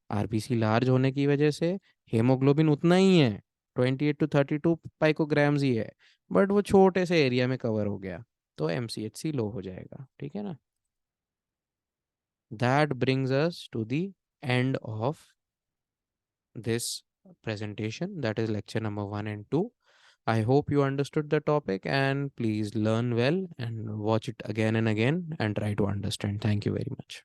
आरबीसी लार्ज होने की वजह से हेमोग्लोबिन उतना ही है, 28 to 32 पाइकोग्राम्स ही है, बट वो छोटे से एरिया में कवर हो गया, तो MCHC लो हो जाएगा, ठीक है ना। That brings us to the end of this presentation, that is lecture number 1 and 2. I hope you understood the topic, and please learn well and watch it again and again and try to understand. Thank you very much.